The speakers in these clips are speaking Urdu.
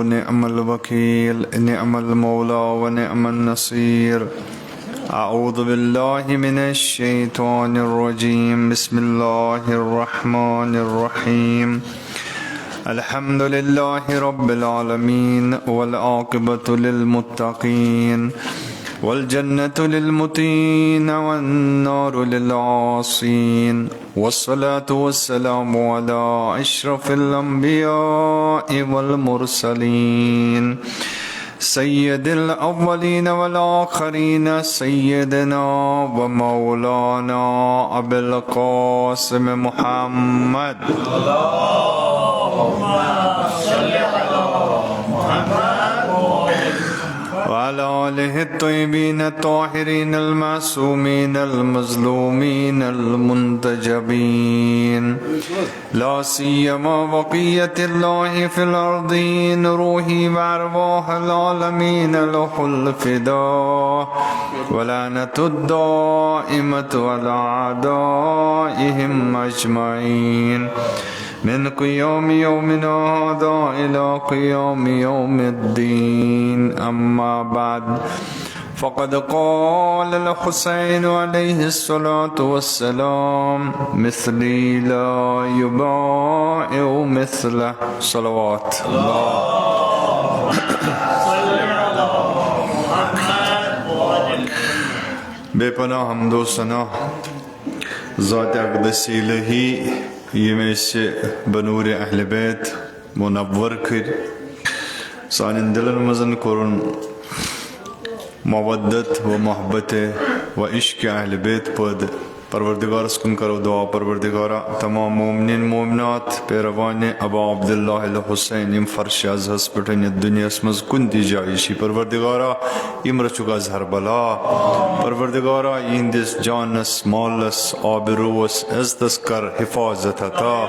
ونعم الوكيل نعم المولى ونعم النصير. أعوذ بالله من الشيطان الرجيم. بسم الله الرحمن الرحيم. الحمد لله رب العالمين والعاقبة للمتقين والجنة للمتقين والنار للعاصين والصلاة والسلام على أشرف الأنبياء والمرسلين سيد الأولين والآخرين سيدنا ومولانا أبي القاسم محمد وعلى آله الطيبين الطاهرين المعصومين المظلومين المنتجبين لا سيما بقية الله في الأرضين روحي وأرواح العالمين له الفداء ولعنة الدائمة على أعدائهم أجمعين من قيام يومنا هذا إلى قيام يوم الدين. أما بعد فقد قال الحسين عليه الصلاة والسلام مثلي لا يباع مثله. صلوات الله بے پناہ حمد و ثنا ذات اقدس الہی یم اسہ بنور اہل بیت منور کر سانن دلن مزن کورن مودت و محبت و عشق اہل بیت پد. پروردگارس کن کرو دعا پروردگارا تمام مومنین مومنات پیروان ابا عبداللہ الحسین یم فرش ازہس پٹھن دنیا مز کن تی جائشی پروردگارا یم رچک از ہر بلا پروردگارا یہندس جانس مالس آبروس عزتس کر حفاظت عطا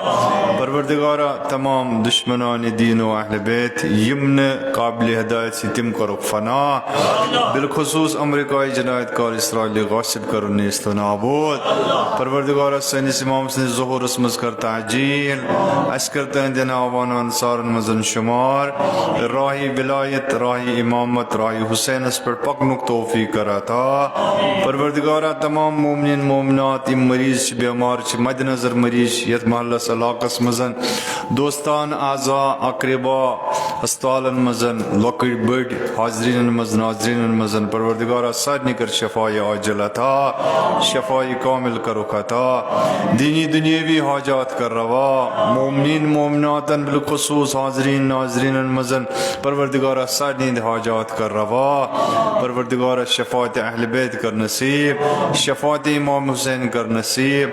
پروردگارا تمام دشمنان دین و اہل بیت یمن قابل ہدایت سی تم کرو فنا بالخصوص امریکائی جنایت کار اسرائیلی غاصب کرو نیست و نابود پروردگار سینس امام سن ظہور اسمز کر تعجیل اس کرتے ہیں دن آوان انصار مزن شمار راہی ولایت راہی امامت راہی حسین اس پر پکنک توفیق کرا تھا پروردگار تمام مومنین مومنات ام مریض بیمار چھ مد نظر مریض یت محلہ علاقس مزن دوستان اعضاء اقربا ہسپتالن مزن لکڑ بڑ حاضرین مز ناظرین مزن پروردگار سارنی کر شفاء عاجل عطا شفاء کامل کرو خطا دینی دنیاوی حاجات کر روا مومنین مومناتن بالخصوص حاضرین ناظرین مزن پروردگار سارنی حاجات کر روا پروردگار شفاعت اہل بیت کر نصیب شفاعت امام حسین کر نصیب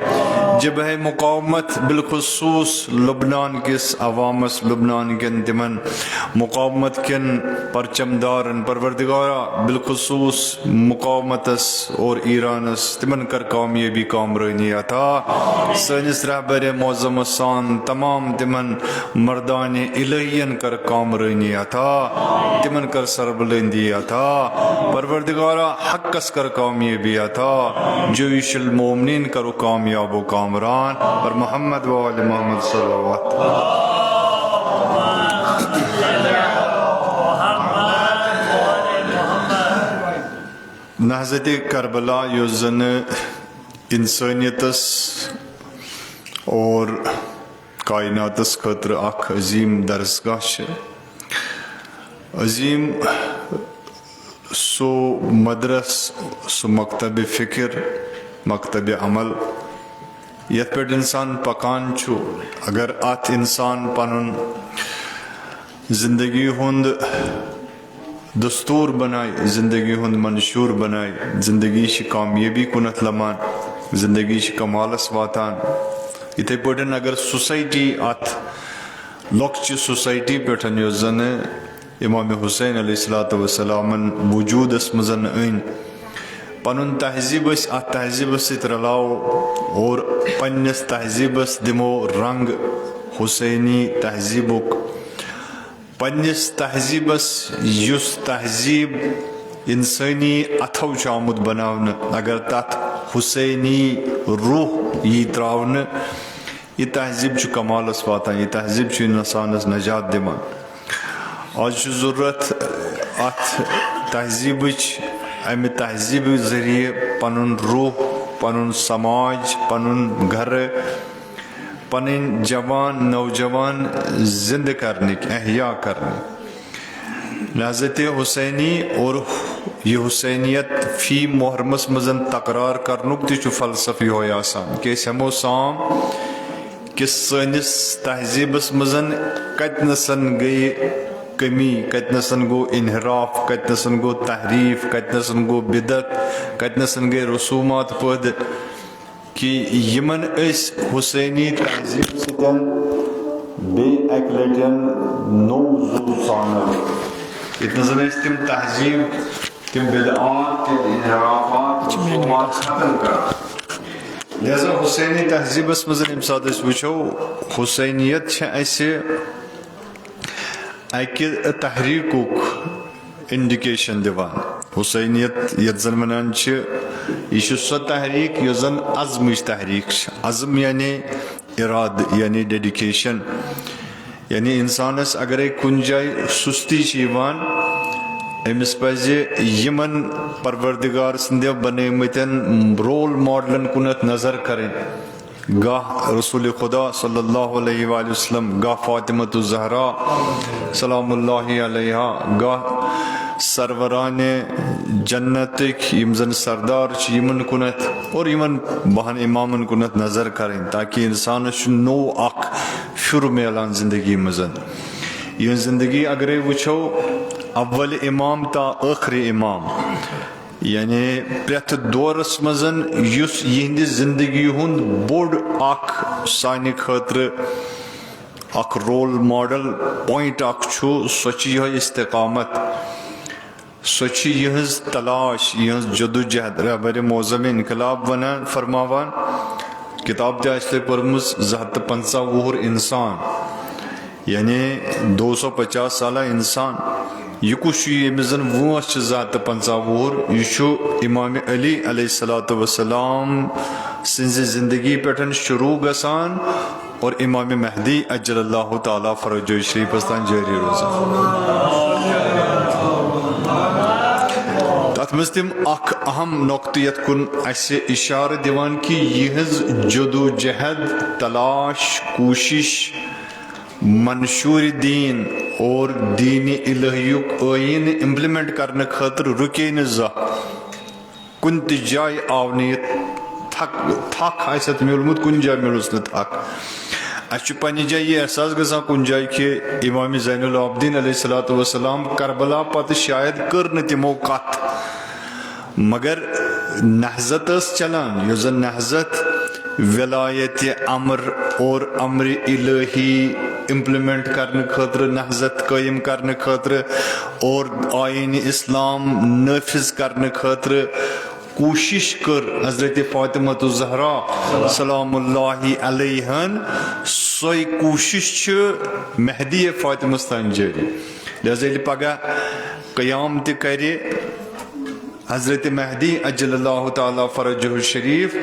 جبہ مقاومت بالخصوص لبنان کس عوامس لبنان کن تمن مقاومت کن پرچم دارن پروردگارا بالخصوص مقاومتس اور ایرانس تمن کر کامیابی کامرانی عطا سنس رہبر معظم سان تمام تمن مردان الہین کر کامرانی عطا تمن کر سربلندی عطا پروردگارا حقس کر کامیابی عطا جویش المومنین کرو کامیاب و کامران پر محمد و آل محمد صلی اللہ علیہ وسلم. نہضت کربلا یس زن انسانیتس اور کائناتس خاطر اخ عظیم درسگاہ عظیم سو مدرس سو مکتب فکر مکتب عمل یت پہ انسان پکان چھو اگر ات انسان پنن زندگی ہند دستور بنائے زندگی ہند منشور بنائے زندگی چھ کامیابی کنت لمان زندگی چھ کمالس واتان اتھے پٹن اگر سوسائٹی ات لۄکچہِ سوسائٹی پٹن یۄس زن امام حسین علیہ السلام وجودس مزن أنۍ پنن تہذیب ات تہذیب سۭتۍ رلاو اور پننس تہذیبس دمو رنگ حسینی تہذیبک پننس تہذیبس یس تہذیب انسانی اتھو آمت بناون اگر تت حسینی روح یہ تراون یہ تہذیب کمالس واتان یہ تہذیب انسانس نجات دمان آج چھُ ضروٗرت اَتھ تہذیٖبٕچ اَمہِ تہذیٖبہٕ ذٔریعہٕ پَنُن روح پَنُن سماج پَنُن گرٕ پَنٕنۍ جوان نوجوان زندٕ کرنٕکۍ احیا کرنٕکۍ لہذا حسینی اور یہ حسینیت فی محرمس مزن تقرار کرنُک تہِ چھُ فلسفہٕ یِہوے آسان کہِ أسۍ ہٮ۪مو سام کہ سٲنِس تہذیٖبس منٛز کتنَسن گٔیہِ کمی کتنَسن گوٚو انحراف کتنَسن گوٚو تحریٖف کتنَسن گوٚو بدعت کتنَسن گٔے رسوٗمات پٲدٕ کہ یِمن أسۍ حسینی تہذیٖب سۭتۍ بیٚیہِ اکہِ لٹہِ نوٚو زُو ژانو ییٚتہِ زن أسۍ تِم تہذیٖب تِم بدعات تِم انحرافات رسوٗمات ختم کران لہذا حسینی تہذیٖبس منٛز ییٚمہِ ساتہٕ أسۍ وٕچھو حسینیت چھِ اَسہِ اکہِ تحریٖکُک انڈِکیشن دِوان حسینیت یتھ زن ونان چھِ یہِ چھِ سۄ تحریٖک یۄس زن عزمٕچ تحریٖک چھِ عزم یعنی ارادٕ یعنی ڈیڈِکیشن یعنی انسانس اگرے کُنہِ جایہِ سُستی چھِ یِوان أمِس پزِ یِمن پروردگار سٕنٛدیو بنٲومٕتٮ۪ن رول ماڈلن کُنتھ نظر کرٕنۍ گاہ رسول خدا صلی اللہ علیہ وآلہ وسلم گاہ فاطمۃ الزہرا سلام اللہ علیہا گاہ سرورانِ جنتٕکۍ یِم زن سردار چھِ یِمن کُنتھ اور یِمن بہن امامن کُنتھ نظر کرٕنۍ تاکہِ انسانس چھُ نوٚو اکھ پھِر میلان زندگی منٛز یِہنٛز زندگی اگرے وٕچھو اول امام تا ٲخری امام یعنی پرٛٮ۪تھ دورس منٛز یُس یِہنٛدِ زندگی ہُنٛد بوٚڑ اکھ سانہِ خٲطرٕ اکھ رول ماڈل پویِنٹ اکھ چھُ سۄ چھِ یِہوے استقامت سۄ چھِ یِہنٛز تلاش یِہنٛز جدوجہد رہبرِ معظم انقلاب ونان فرماوان کِتاب تہِ آسہِ تۄہہِ پٔرمٕژ 250 وُہُر انسان یعنی 250 سالہ انسان یہِ کُس چھُ ییٚمِس زن وٲنٛس چھِ 250 وُہُر یہِ چھُ امامِ علی علیہ الصلوۃ والسلام سٕنٛزِ زندگی پٮ۪ٹھ شروٗع گژھان اور امامِ مہدی اجل اللہ تعالیٰ فرجو شریفس تام جٲری روزان تتھ منٛز تِم اکھ اہم نۄقطہٕ یتھ کُن اسہِ اشارٕ دِوان کہِ یِہنٛز جدوجہد تلاش کوٗشش منشوٗرِ دیٖن اور دیٖنِ الہیُک ٲیٖن امپلمنٹ کرنہٕ خٲطرٕ رُکے نہٕ زانٛہہ کُنہِ تہِ جایہِ آو نہٕ یہِ تھکھ آسہِ اتھ میوٗلمُت کُنہِ جایہِ میوٗلُس نہٕ تھکھ اسہِ چھُ پننہِ جایہِ یہِ احساس گژھان کُنہِ جایہِ کہِ امامِ زین العابدیٖن علیہ الصلوۃ والسلام کربلا پتہٕ شاید کٔر نہٕ تِمو کتھ مگر نہضت ٲس چلان یۄس زن نہضت ولایتِ امر اور امرِ الہی امپلمنٹ کرنہٕ خٲطرٕ نہضت قٲیِم کرنہٕ خٲطرٕ اور آیٖنِ اسلام نٲفِظ کرنہٕ خٲطرٕ کوٗشش کٔر حضرتِ فاطمۃ الزہرا سلام اللہ علیہن سۄے کوٗشش چھِ مہدی فاطمس تام جٲری لہذا ییٚلہِ پگاہ قیام تہِ کرِ حضرتِ مہدی اجل اللہ تعالیٰ فرجہ شریف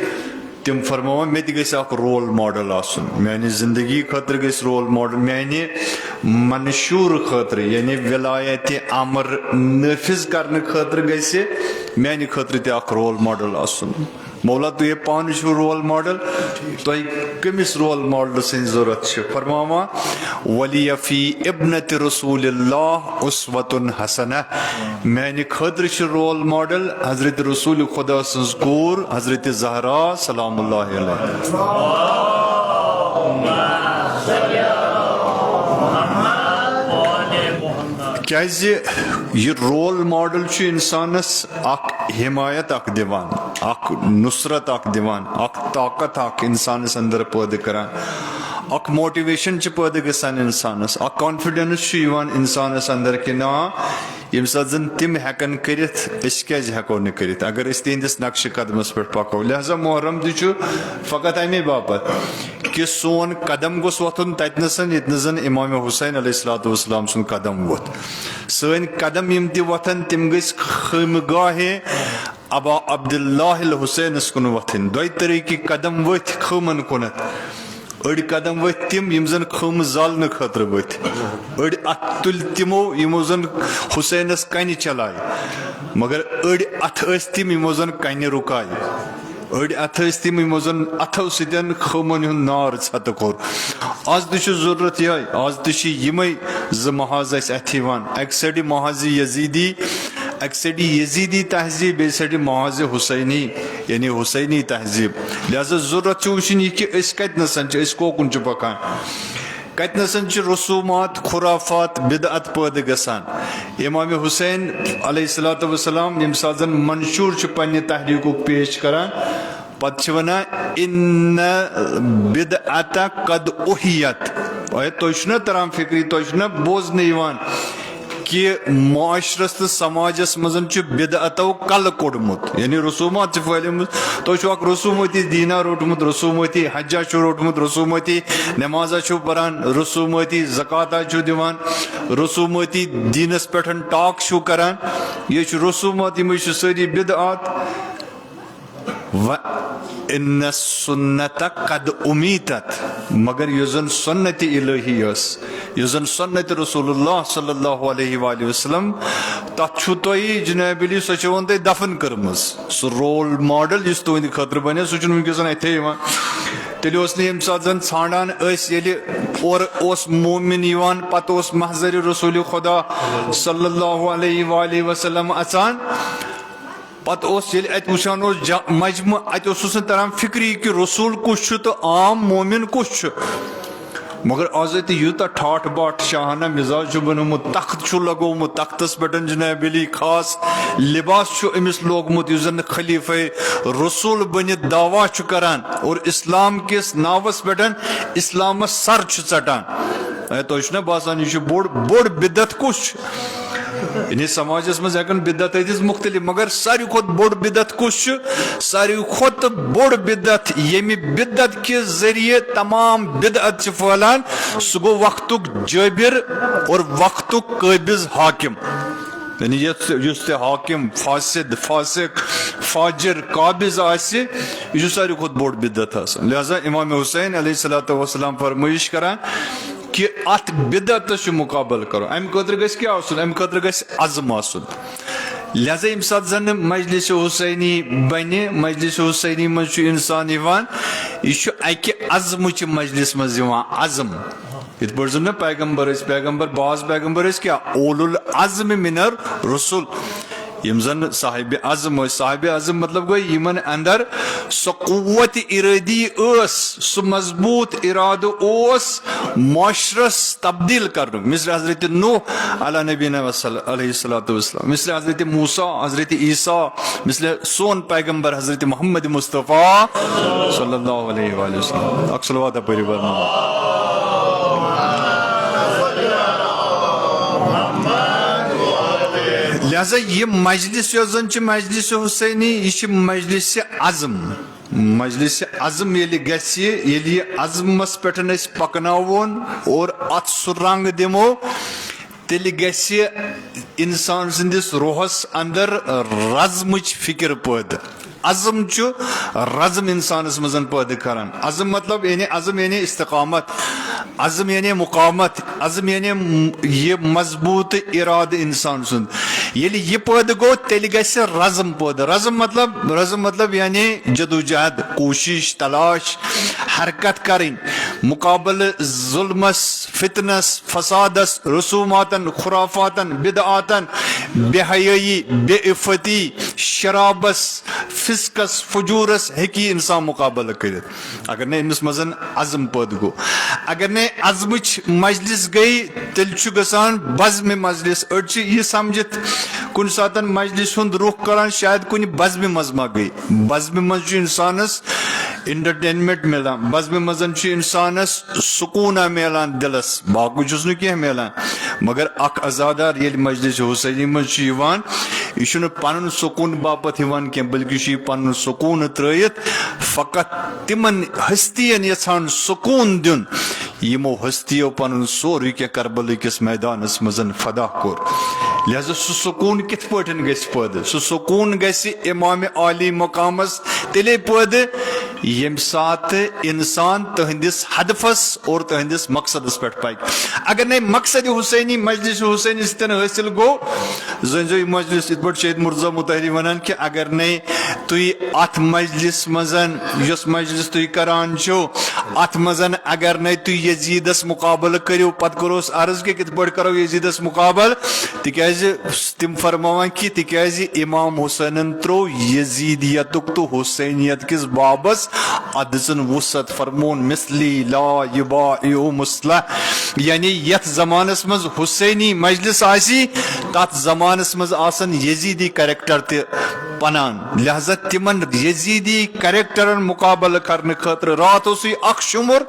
تِم فرماوان مےٚ تہِ گژھِ اکھ رول ماڈل آسُن میانہِ زندگی خٲطرٕ گژھِ رول ماڈل میانہِ منشوٗر خٲطرٕ یعنی ولایتِ امر نٲفِظ کرنہٕ خٲطرٕ گژھِ میانہِ خٲطرٕ تہِ اکھ رول ماڈل آسُن مولا تُہۍ پانہٕ چھِو رول ماڈل تۄہہِ کٔمِس رول ماڈل سٕنٛز ضروٗرت چھِ فرماوان ولیہ فی ابنتِ رسول اللہ اسوۃ حسنہ میانہِ خٲطرٕ چھِ رول ماڈل حضرت رسول خدا سٕنٛز کوٗر حضرتِ زہرا سلام اللہ علیہ کیازِ یہِ رول ماڈل چھُ انسانس اکھ حمایت اکھ دِوان اکھ نصرت اکھ دِوان اکھ طاقت اکھ انسانس اندر پٲدٕ کران اکھ موٹِویشن چھِ پٲدٕ گژھان انسانس اکھ کانفِڈینس چھُ یِوان انسانس اندر کہِ نا ییٚمہِ ساتہٕ زن تِم ہٮ۪کن کٔرِتھ أسۍ کیازِ ہٮ۪کو نہٕ کٔرِتھ اگر أسۍ تِہنٛدِس نقشہٕ قدمس پٮ۪ٹھ پکو لہذا محرم تہِ چھُ فقط امے باپتھ کہِ سون قدم گوٚژھ وۄتھُن تتنسن ییٚتہِ نس زن امامِ حسین علیہ الصلوۃ والسلام سُنٛد قدم ووٚتھ سٲنۍ قدم یِم تہِ وۄتھن تِم گٔژھۍ خٲمگاہِ ابا عبداللہ الحسینس کُن وۄتھٕنۍ دۄیہِ طریٖقٕکۍ قدم ؤتھۍ خٲمن کُنتھ أڑ قدم ؤتھۍ تِم یِم زن خٕم زالنہٕ خٲطرٕ ؤتھۍ أڑ اَتھٕ تُلۍ تِمو یِمو زن حُسینس کنہِ چلایہِ مگر أڑ اَتھٕ ٲسۍ تِم یِمو زن کنہِ رُکایہِ أڑ اَتھٕ ٲسۍ تِم یِمو زن اَتھو سۭتۍ خٕمن ہُنٛد نار ژھتہٕ کوٚر آز تہِ چھُ ضروٗرت یِہوے آز تہِ چھِ یِمے زٕ محاذ اَسہِ اَتھِ یِوان اَکہِ سایڈٕ محاذِ یزیٖدی اَکہِ سایڈٕ یزیٖدی تہذیٖب بیٚیہِ سایڈٕ محاذِ حُسینی یعنی حُسینی تہذیٖب لہٰذا ضروٗرت چھُ وٕچھُن یہِ کہِ أسۍ کتنَسن چھِ أسۍ کوکُن چھِ پکان کتنَسن چھِ رسوٗمات خُرافات بِدعت پٲدٕ گژھان امامِ حُسین علیہ الصلوٰتُ وسلام ییٚمہِ ساتہٕ زن منشوٗر چھُ پننہِ تحریٖکُک پیش کران پتہٕ چھِ ونان اِنَّ بِدعَتَ قد اُحیت تۄہہِ چھُنہ تران فِکرِ تۄہہِ چھُنہ بوزنہٕ یِوان کہ معاشرس تہٕ سماجس منٛز چھُ بِدعتو کلہٕ کوٚڑمُت یعنی رسوٗمات چھِ پھٔہلیمٕژ تۄہہِ چھُو اکھ رسوٗمٲتی دیٖنا روٚٹمُت رسوٗمٲتی حجا چھُ روٚٹمُت رسوٗمٲتی نٮ۪مازا چھُو پران رسوٗمٲتی زکاتا چھُو دِوان رسوٗمٲتی دیٖنس پٮ۪ٹھ ٹاک چھُو کران یہِ چھُ رسوٗمات یِمے چھِ سٲری بِدعات اِنَّ السُنَّتَ قد اُمیٖتت مگر یُس زن سُنتِ الہی ٲس یُس زن سُنتِ رسول اللہ صلی اللہ علیہ وآلہ وسلم تتھ چھُو تۄہہِ جناب علی سۄ چھےٚ تۄہہِ دفن کٔرمٕژ سُہ رول ماڈل یُس تُہنٛدِ خٲطرٕ بنہِ سُہ چھُنہٕ ؤنکیٚس اتھے یِوان تیٚلہِ اوس نہٕ ییٚمہِ ساتہٕ زن ژھانڈان ٲسۍ ییٚلہِ اورٕ اوس مومِن یِوان پتہٕ اوس محضرِ رسوٗلِ خۄدا صلی اللہ علیہ وآلہ وسلم اژان پتہٕ اوس ییٚلہِ اتہِ وٕچھان اوس مجمہٕ اتہِ اوسُس نہٕ تران فِکری کہِ رسوٗل کُس چھُ تہٕ عام مومِن کُس چھُ مگر آز اتہِ یوٗتاہ ٹھاٹھ باٹھ شاہانہ مِزاج چھُ بنومُت تخت چھُ لگومُت تختس پٮ۪ٹھ جناب علی خاص لباس چھُ أمِس لوگمُت یُس زن خلیفے رسوٗل بٔنِتھ دعوا چھُ کران اور اسلام کِس ناوس پٮ۪ٹھ اسلامس سر چھُ ژٹان تۄہہِ چھُنہ باسان یہِ چھُ بوٚڑ بِدعت کُس چھُ یعنی سماجس منٛز ہٮ۪کن بِدعت ٲسِتھ مُختٔلِف مگر ساروی کھۄتہٕ بوٚڑ بِدعت کُس چھُ ساروی کھۄتہٕ بوٚڑ بِدعت ییٚمہِ بِدعت کہِ ذٔریعہٕ تمام بِدعت چھِ پھٔہلان سُہ گوٚو وقتُک جٲبِر اور وقتُک قٲبِض حاکِم یعنی یُس تہِ حاکِم فاسِد فاسق فاجر قابض آسہِ یہِ چھُ ساروی کھۄتہٕ بوٚڑ بِدعت آسان لہٰذا امامِ حُسین علیہ الصلوٰتُ وسلام فرمٲیش کران کہ اتھ بِدعتس چھُ مُقابلہٕ کرُن امہِ خٲطرٕ گژھِ کیٛاہ آسُن امہِ خٲطرٕ گژھِ عزم آسُن لہٰذا ییٚمہِ ساتہٕ زن مجلسِ حُسینی بنہِ مجلسِ حُسینی منٛز چھُ انسان یِوان یہِ چھُ اکہِ عزمٕچہِ مجلس منٛز یِوان عزم یِتھ پٲٹھۍ زن نہٕ پیغمبر ٲسۍ پیغمبر بعض پیغمبر ٲسۍ کیٛاہ اولُل عزمِ مِن الرُسُل یِم زن صاحبِ عزم ٲسۍ صاحبِ عزم مطلب گوٚو یِمن اندر سۄ قوت ارٲدی ٲس سُہ مضبوٗط ارادٕ اوس معاشرس تبدیٖل کرنُک مثلہِ حضرتِ نوح علیٰ نبیٖنہ علیہ الصلوٰتُ وسلام مثلہِ حضرتِ موسیٰ حضرتِ عیٖسیٰ مثلہِ سون پیغمبر حضرتِ محمد مصطفیٰ صلی اللہ علیہ وآلہ وسلم اکھ صلوات پٔرِو برناو لہٰذا یہ مجلس یۄس زن چھِ مجلسِ حُسینی یہِ چھِ مجلسِ عزم مجلسِ عزم ییٚلہِ گژھِ ییٚلہِ یہِ عزمس پٮ۪ٹھ أسۍ پکناوون اور اتھ سُہ رنٛگ دِمو تیٚلہِ گژھِ انسان سٕنٛدِس روحس اندر رزمٕچ فکر پٲدٕ عزم چھُ رزم انسانس منٛز پٲدٕ کران عزم مطلب عزم یعنی استقامت عزم یعنی مقامت عزم یعنی یہِ مضبوٗط ارادٕ انسان سُنٛد ییٚلہِ یہِ پٲدٕ گوٚو تیٚلہِ گژھِ رزم پٲدٕ رزم مطلب یعنی جدوجہد کوٗشش تلاش حرکت کرٕنۍ مُقابلہٕ ظُلمس فتنس فسادس رسوٗماتن خُرافاتن بِدعاتن بے حیٲیی بے عِفتی شرابس فسقس فجوٗرس ہیٚکہِ یہِ انسان مُقابلہٕ کٔرِتھ اگر نہٕ أمِس منٛز عزم پٲدٕ گوٚو اگر نہٕ عزمٕچ مجلس گٔے تیٚلہِ چھُ گژھان بزمِ مجلس أڑۍ چھِ یہِ سمجھِتھ کُنہِ ساتہٕ مجلس ہُنٛد رُخ کران شاید کُنہِ بزمہِ منٛز ما گٔے بزمہِ منٛز چھُ انسانس انٹرٹینمنٹ مِلان بزمہِ منٛز چھُ انسانس سکوٗنا مِلان دِلس باقٕے چھُس نہٕ کینٛہہ مِلان مگر اکھ عزادار ییٚلہِ مجلسِ حُسینی منٛز چھُ یِوان یہِ چھُنہٕ پنُن سکوٗن باپتھ یِوان کینٛہہ بٔلکہِ چھُ یہِ پنُن سکوٗن ترٲیِتھ فقط تِمن ہستین یژھان سکوٗن دیُن یمو ہستیو پن سوری کی کربل کس میدانس مزن فدا کور لہذا سہ سکون کت پٹن گژھِ پٲدٕ سہ سکون گژھِ امام عالی مقامس تیلے پٲدٕ یم سات انسان تہندس ہدفس اور تہندس مقصدس پہ پکہ اگر نئے مقصد حسینی مجلس حسینی ستن حاصل گو زن مجلس ات پہ شہید مرزا مطہری ونان کہ اگر نئے تھی ات مجلس مزن یس مجلس تھی کران چھو ات مزن اگر نئے تھی یزیدس مقابل کرو پت کروس عرض کہ کت پہ کرو یزیدس مقابل تکیاز تم فرماوان کہ تکیاز امام حسینن ترو یزیدیتک تو حسینیت کس بابس ادسن وسط فرمون مثلی لا یبائع مصلح یعنی یت زمانس مز حسینی مجلس آسی تات زمانس مز آسن یزیدی کریکٹر تے پنان لہذا تمن یزیدی کریکٹرن مقابل کرنے خاطر رات اسی اخ شمر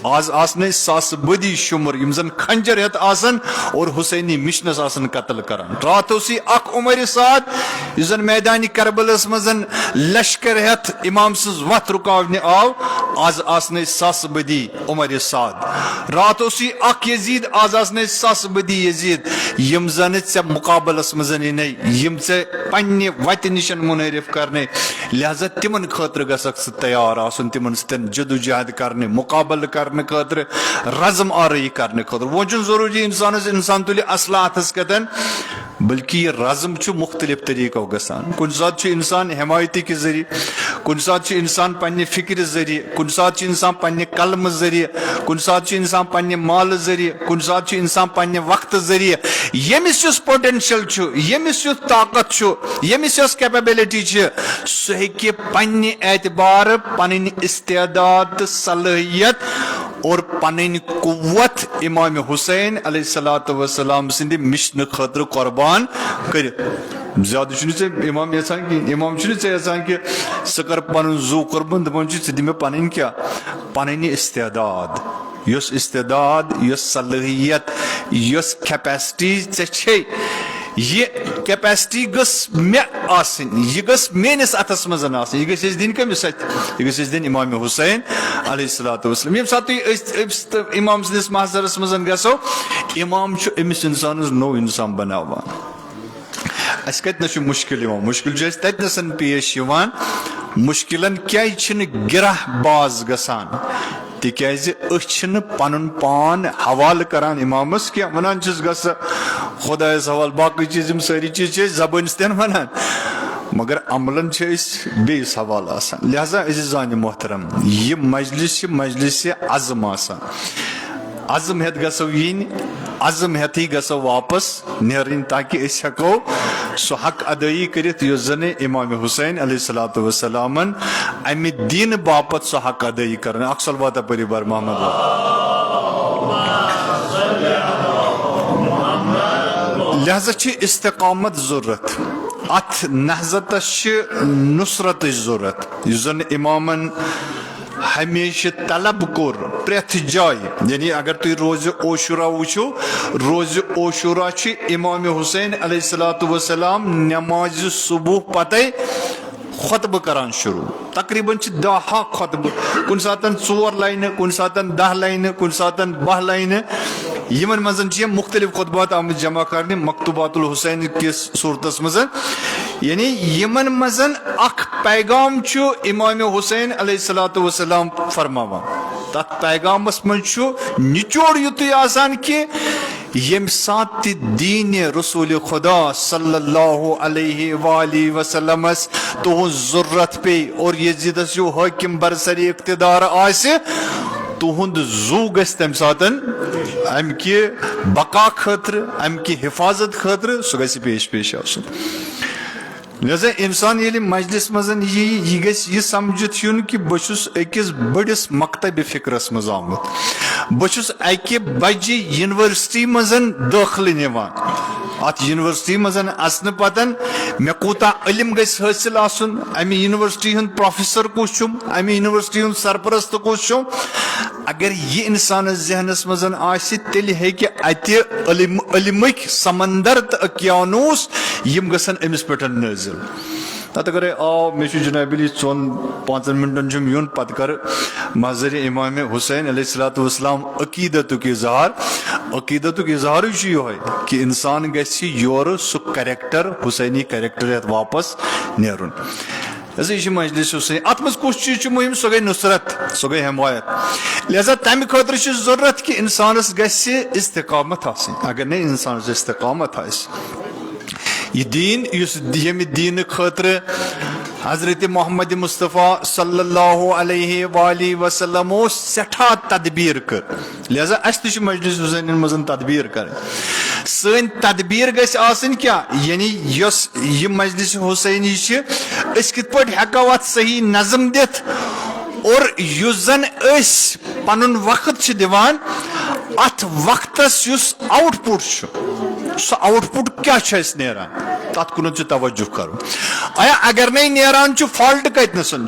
آز آسنے ساس بدی شمر یم زن خنجر ہت آسن اور حسینی مشنس آسن قتل کران رات اسی اخ عمر سعد یس زن میدانی کربلس مزن لشکر ہت امام سز وت رکاونے آو آز آسنے ساس بدی عمر سعد رات اسی اخ یزید آز آسنے ساس بدی یزید یم زن ژے مقابلس مزن ینے یم ژے پننہ وتہ نشن منحرف کرنے لہذا تمن خاطر گژھکھ ژٕ تیار آسن تمن سۭتۍ جدوجہد کرنے مقابل کرنے خاطر رزم آرئی کرنے خاطر وہ ضروری انسان تلہ اسلحہ اتھس کتن بلکہ یہ رزم مختلف طریقوں گسان کن سات انسان حمایتی کے ذریعے کن سات انسان پنہ فکر ذریعے کن سات انسان پنہ قلم ذریعے کن سات انسان پنہ مال ذریعے کن سات انسان پنہ وقت ذریعے یمس یس پوٹینشل یمس یس طاقت یمس یس کیپبلٹی سہ ہیکہ پنہ اعتبار پنن استعداد صلاحیت اور پنن قوت امام حسین علیہ الصلوۃ والسلام سند مشن خاطر قربان کر زیادہ چھ امام یژھان کہ امام چھ یژھان کہ سہ کر پن زو قربان دپان چھ ژٕ دِ مےٚ پنن کیا پنن استعداد یس استعداد یس صلاحیت یس کیپیسٹی ژےٚ چھے یہ کیپیسٹی گس مے آسن یہ گس میس اتھس مزن آسن یہ گس دن کمس ات یہ گس دن امام حسین علیہ الصلوۃ والسلام یم سات تھی امام سندس محضرس مزن گژھو امام امس انسانس نو انسان بناوان اس کتن مشکل مشکل تتنسن پیش مشکلن کیا گرہ باز گسان تکیاز أسۍ پنن پان حوالہ کران امامس کیا ونان چھس گژھ خدایس حوالہ باقی چیز ساری چیز زبان ستین ونان مگر عملن بیس حوالہ آسان لہذا عزیزان محترم یہ مجلس عزم آسان عزم ہیت گژھو ین عزم ہیتھی گژھو واپس نیرن تاکہ اس ہیکو سو حق ادائی کرت یس زن امام حسین علیہ الصلوۃ والسلام امہ دین باپت سو حق ادائی کرن اک صلوات پری بر محمد لہذا چھ استقامت ضرورت ات نہضتس نصرت ضرورت یس زن امامن ہمیشہ طلب کور پریت جائے یعنی اگر تھی روز عاشورہ وچھو روز عاشورہ امام حسین علیہ الصلوۃ والسلام نماز صبح پتہ خطبہ کران شروع تقریباً 10 خطبہ کن ساتن 4 لائنہ کن ساتن 10 لائنہ کن ساتن 12 لائنہ یمن مزن مختلف خطبات آمد جمع کرنے مکتوبات الحسین کس صورتس مزن یعنی یمن مزن اخ پیغام امام حسین علیہ الصلوۃ والسلام فرماوان تت پیغامس من نچوڑ یتھے آسان کہ یم سات دین رسول خدا صلی اللہ علیہ وآلہ وسلم تہذ ضرورت پی اور یزیدس جو حاکم برسری اقتدار آسہ تہند زو گژھِ تمہ ساتن ام کی بقا خاطر ام کی حفاظت خاطر سہ گژھِ پیش آسن لہذا انسان یل مجلس مزن یہ گژھِ یہ سمجھت یون کہ بہس اکس بڑس مکتب فکرس مز آمت بہس اکہ بجہ یونیورسٹی مزن داخلہ نوان ات یونیورسٹی مزن اثن پتن مے کوتا علم گژھِ حاصل آسن امہ یونیورسٹی ہند پروفیسر کس امہ یونیورسٹی ہند سرپرست کس اگر یہ انسان ذہنس مزن آسہ تیل ہیکہ اتہ علمک سمندر تو اقیانوس یم گژھن امس پہ نازل تک اگر آو مے جناب علی 4-5 منٹن یون پتہ کر مظہر امام حسین علیہ السلام عقیدتک اظہار کہ انسان گژھِ یورٕ سُہ کریکٹر حسینی کریکٹر یتھ واپس نیرُن. یہ مجلس حسین ات مز کس چیز مہم سو گئی نصرت سو گئی حمایت. لہذا تمہ خاطر ضرورت کہ انسانس گژھِ استقامت آسن. اگر نہ انسانس استقامت آسہِ یہ دین یمہ دین خاطر حضرت محمد مصطفیٰ صلی اللہ علیہ وآلہ وسلم سٹھا تدبیر کر. لہذا اس تہ مجلس حسین مزن تدبیر کر. سن تدبیر گژھِ آسن کیا یعنی یس یہ مجلس حسینی اس کت پٲٹھۍ ہیکو ات صحیح نظم دتھ اور یس زن اس پنن وقت چھ دیوان ات وقتس یس آؤٹ پٹ سہ آؤٹ پٹ کیا چھ نیران تت کن توجہ کرو. آیا اگر نئی نیران فالٹ کتنسن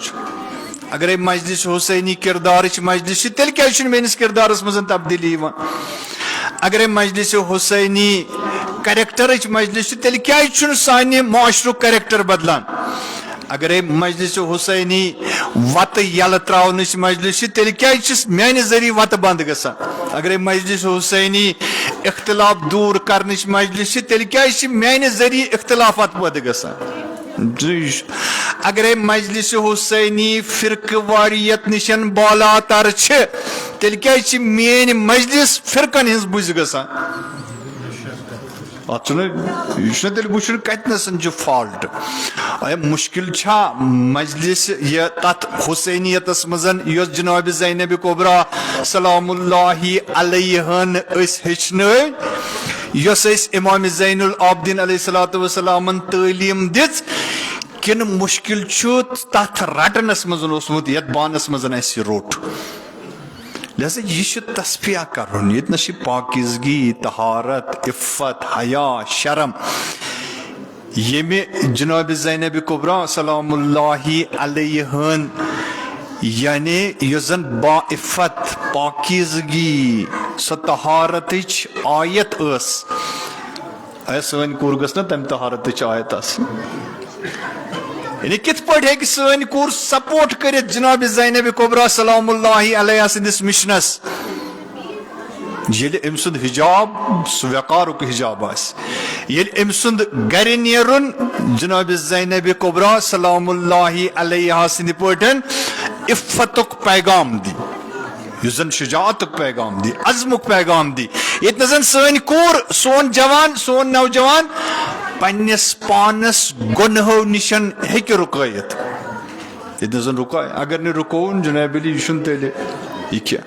اگر مجلس حسینی کردار مجلس تیل کیا میس کردارس مز تبدیلی یوان. اگر مجلس حسینی کریکٹر مجلس تیل کیا سانہ معاشرک کریکٹر بدلان. اگر مجلس حسینی وت یل تراؤنچ مجلس تیل کیا میانہ ذریعہ وت بند گژھان. اگر مجلس حسینی اختلاف دور کرنچ مجلس تیل کیا میانہ ذریعہ اختلافات پٲدٕ گژھان. اگر مجلس حسینی فرقہ واریت نشن بالا تر تیل کیا میٲنۍ مجلس فرقن ہنز بُزِ گژھان. یہ تیل وچن کتنسن فالٹ. مشکل چھا مجلس یہ تت حسینیتس مزن یس جناب زینب کبریٰ سلام اللہ علیہ ہچن یس امام زین العابدین علیہ السلام تعلیم دِژ کن مشکل تت رٹنس مزن اوسمت یت بانس مزن اس روٹ. لہذا یہ تصفیہ کرن یہ نش پاکیزگی طہارت عفت حیا شرم یمہ جناب زینب کبریٰ سلام اللہ علیہ یعنی یس زن با عفت پاکیزگی سہ طہارت آیت اس سن کور گژھ نا تمہ طہارت آیت آس. یعنی کت پہ سن کور سپورٹ کرت جناب زینب کبریٰ سلام اللہ علیہ سندس مشنس یل ام سند حجاب سہ وقارک حجاب آس. یل ام سند گر نیرن جناب زینب کبریٰ سلام اللہ علیہ سند پٲٹھۍ عفتک پیغام دی یس زن شجاعتک پیغام دی عزمک پیغام دی. یت زن سن کور سون جوان سون نوجوان پنس پانس گنہو نشن ہیکہ رکایت. یت زن رکائے اگر نہ رکون جناب علی یہ تیل یہ کیا.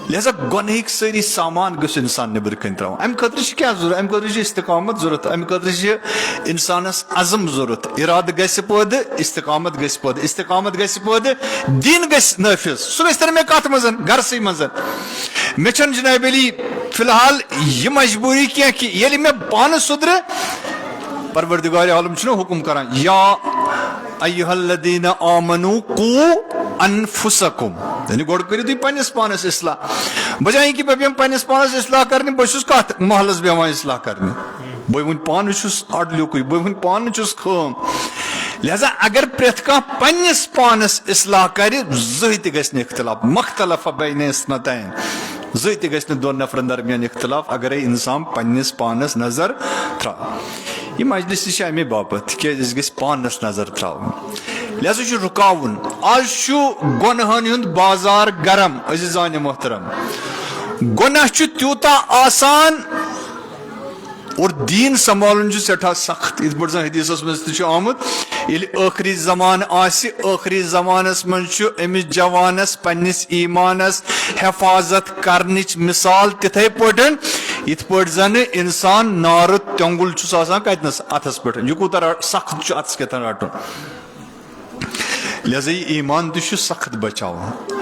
لہذا گنہک ساری سامان گھس انسان نبر کن ترا. ام خاطر کیا ضرورت ام خاطر استقامت ضرورت ام خاطر انسانس عزم ضرورت ارادہ گھس پٲدٕ استقامت گھس پٲدٕ استقامت گھس پٲدٕ دین گھس نافذ. سہ گھس تر مے کت مز گرسے مز مے چھن جناب علی فی الحال یہ مجبوری کیا کہ یل مے پانہ سدر پروردگار عالم چھُ حکم کران یا ایھا الذین آمنوا قوا انفسکم یعنی گوڑ کرو تھی پنس پانس اصلاح بجائے کہ بہ پنس پانس اصلاح کرنے بہس کت محلس بیوان اصلاح کرنے بہ ون پان اڈلیک بہ ون پان خام. لہذا اگر پریت کھانا پنس پانس اصلاح کر زٕہٕنۍ تہِ گژھِ نہٕ اختلاف مختلف بین اثنتین زٕہٕنۍ تہِ گژھِ نہٕ دۄن نفرن درمیان اختلاف اگرے انسان پنس پانس نظر ترٛاو. یہ مجلس تہ امے باپت تکیازِ أسۍ گژھِ پانس نظر تراؤن. لہذا چھ رکاون. آز چھ گنہن ہند بازار گرم عزیزان محترم. گناہ چھ تیوتا آسان اور دین سنبھالن سٹھا سخت. یت پٲٹھۍ زن حدیثس مز تہ آمت ییٚلہِ ٲخری زمان آسہِ ٲخری زمانس منٛز چھُ أمِس جوانس پننس ایمانس حفاظت کرنٕچ مثال تِتھے پٲٹھۍ یِتھ پٲٹھۍ زن انسان نارٕ تیوٚنگُل چھُس آسان کتنس اتھس پٮ۪ٹھ یہِ کوٗتاہ سخت چھُ اتھس کیتھن رٹُن. لہذا یہ ایمان تہ چھُ سخت بچاوُن.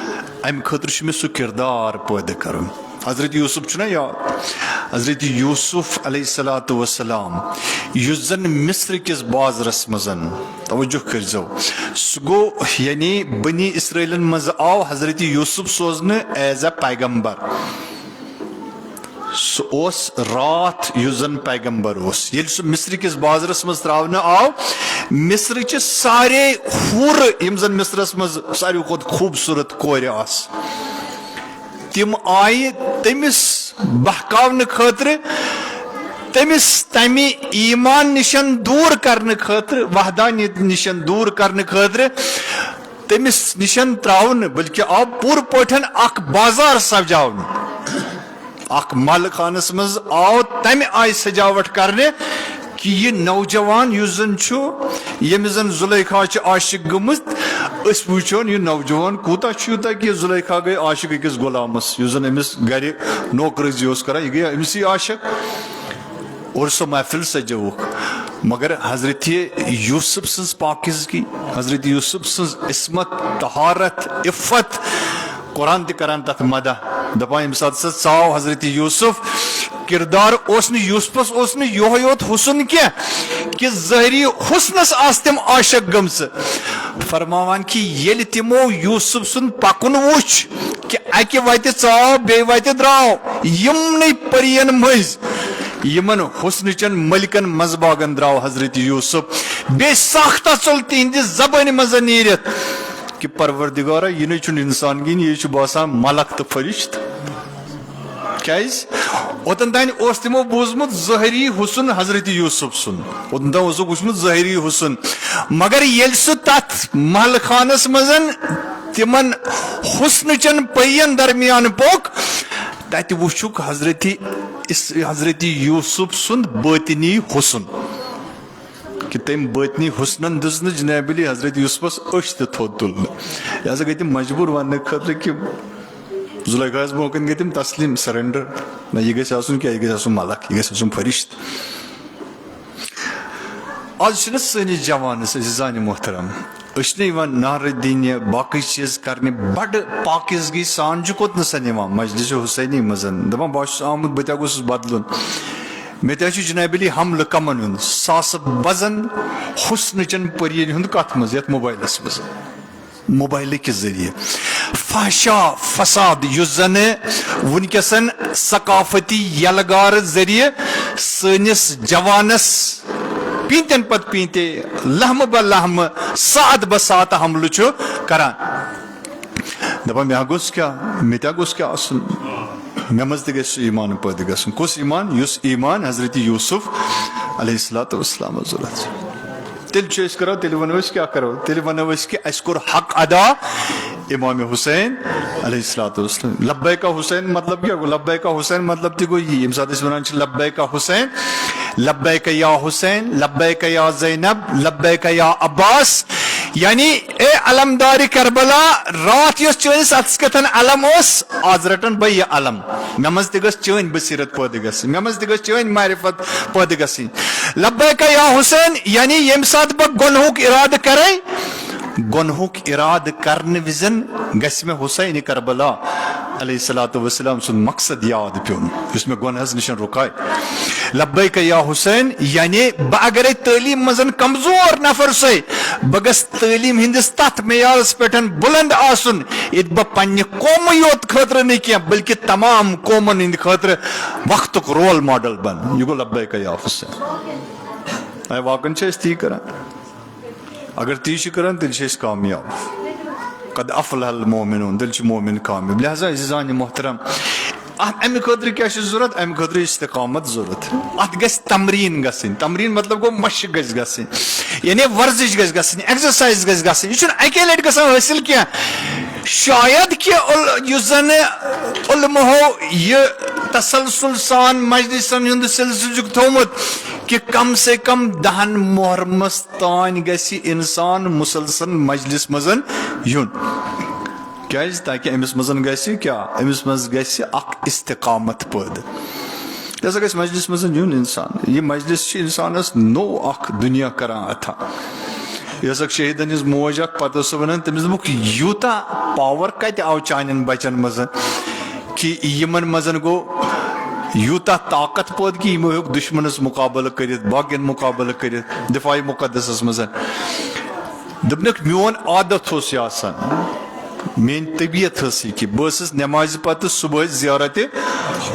امہِ خٲطرٕ چھُ مےٚ سُہ کردار پٲدٕ کرُن. حضرت یوسف چھُنا یاد حضرت یوسف علیہ الصلوۃ والسلام یُس زن مصر کس بازرس مزن توجہ کرزو سہ گو یعنی بنی اسرائیلن مز آو حضرت یوسف سوزنہ ایز اے پیغمبر. سہ رات یس زن پیغمبر یل سہ مصر کس بازرس مز تراؤن آو مصر چہ سارے حور یم زن مصرس مز ساروی کھت خوبصورت کور آس تم آئی تمس بہکاون خاطر تمس تمہ ایمان نشن دور کرنے خاطر وحدانیت نشن دور کرنے خاطر تمس نشن تراؤن بلکہ آو پور پٹھن اخ بازار سجاؤن اخ مال خانس مز آو تمہ آئی سجاوٹ کرنے کہ یہ نوجوان یس زن یمس زن زلیخا عاشق گمت اس وچون یہ نوجوان کوتا یوتا کہ زلیخا گئی عاشق اکس غلامس یس زن امس گھر نوکرزی کران یہ گئی امسی عاشق اور سو محفل سجوک مگر حضرت یوسف سز پاکیزگی حضرت یوسف سز عصمت طہارت عفت قرآن تہ کران تت مدح دپان یمہ سات سہ ژاو حضرت یوسف کردار یوسفس یہ یوت حسن کی کہ ظاہری حسنس آس تم عاشق گمس فرماوان کہ یل تمو یوسف سن پکن وچ کہ اکہ وتہ ژاو بی وتہ دراو یمنی پرین مز یمن حسن چن ملکن مزباغن دراو حضرت یوسف بے ساختہ ژول تہندِ زبان مز نیرت کہ پروردگارا یہ نی چھن انسان گین یہ باسان ملک تو فرشت کیاز اوتن تین اس تمو بوزمت ظاہری حسن حضرت یوسف سن اوتن تین اوسک وچمت ظاہری حسن مگر یل سہ تت محل خانس مزن تمن حسن چن پین درمیان پوک تت وچھک حضرت یوسف سند باطنی حسن کہ تم باطنی حسنن دزن جناب علی حضرت یوسفس اش تہ تھوت تلن لہذا گئی تم مجبور ون خاطر کہ زلیخاس موقع گئی تم تسلیم سرنڈر نہ یہ گھس آسن کیا یہ گھس آسن ملک یہ گھس آسن فرشت آج چھ سنس جوانس عزیزان محترم نار دین باقی چیز کرنے بڑ پاکیزگی سان کوت نسن مجلس حسینی مزن دپان بہت آمت بہ گوس بدلن مے تہ جناب علی حملہ کمن ہند ساس بزن حسن چن پرین ہند کت مز یت موبائلس مز موبائل کے ذریعے فحشا فساد یس زن ونکسن ثقافتی یلگار ذریعے سنس جوانس پینتن پت پینتے لحم بہ لحم سات بہ سات حملہ کران دپان مے گوس کیا مے تہ گوس کیا آسن مے مز تہ گژھِ ایمان پٲدٕ گژھُن کُس ایمان یُس ایمان حضرت یوسف علیہ الصلوۃ والسلام ضرورت تیل چھِ أسۍ کرو تیٚلہِ ونو أسۍ کیٛاہ کرو تیٚلہِ ونو أسۍ کہِ اَسہِ کوٚر حق ادا امام حسین علیہ الصلوۃ والسلام لبیکا حسین مطلب کیا گوٚو لبیکا حسین مطلب تہِ گوٚو یی ییٚمہِ ساتہٕ أسۍ ونان چھِ لبیکا حسین لبیک یا حسین لبیک یا زینب لبیک یا عباس یعنی اے علمدار کربلا رات یس چٲنِس اتھس کتھن علم اوس آز رٹن بہٕ یہِ علم مےٚ منٛز تہِ گٔژھ چٲنۍ بصیرت پٲدٕ گژھٕنۍ مےٚ منٛز تہِ گٔژھ چٲنۍ معرفت پٲدٕ گژھٕنۍ لبیک یا حسین یعنی ییٚمہِ ساتہٕ بہٕ گۄنہُک ارادٕ کرے گۄنہُک ارادٕ کرنہٕ وزن گژھِ مےٚ حسین کربلا علیہ الصلوۃ والسلام سُنٛد مقصد یاد پیوٚن یُس مےٚ گۄنہس نِش رُکاے لبیک یا حسین یعنی بہ اگرے تعلیم مزن کمزور نفر سے بگس تعلیم ہندس تت معیارس پہ بلند آسن یہ بہ پنہ قوم یوت خاطر نہیں کیا بلکہ تمام قومن ہند خاطر وقت رول ماڈل بن یہ گو لبیک یا حسین واقعن تی کران اگر تی کران تیل کامیاب قد افلح المومنون دل مومن کامیاب لہذا عزیزان محترم امہ خاطر کیا ضرورت امہ خاطر استقامت ضرورت ات گژھِ تمرین گژھٕنۍ تمرین مطلب گو مشق گژھِ گژھٕنۍ یعنی ورزش گژھِ گژھٕنۍ ایکزرسائز گژھِ گژھٕنۍ یہ چھُنہٕ اکے لٹہِ گژھان حٲصِل کینٛہہ شاید کہ یُس زن علمہو یہ تسلسل سان مجلسن ہُنٛد سلسلہ چھُکھ تھومُت کہ کم سے کم 10 محرمس تان گژھِ انسان مسلسل مجلس مزن یُن کیاز تاکہ امس مزن گژھِ کیا امس مز گژھِ اکھ استقامت پٲدٕ لہذا گژھِ مجلس مزن یُن انسان یہ مجلس چھُ انسانس نو اکھ دنیا کران عطا یۄس اکھ شہیدن ہٕنٛز موج اکھ پتہٕ ٲس سۄ ونان تٔمِس دوٚپُکھ یوٗتاہ پاور کتہِ آو چانٮ۪ن بچن منٛز کہ یِمن منٛز گوٚو یوٗتاہ طاقت پٲدٕ کہ یِمو ہیوٚک دُشمنس مُقابلہٕ کٔرِتھ باقین مُقابلہٕ کٔرِتھ دفاعی مقدسس منٛز دوٚپنکھ میون عادت اوس یہِ آسان مین طبیعت ٲس یہِ کہِ بہٕ ٲسٕس نٮ۪مازِ پتہٕ صُبحٲے زیارتِ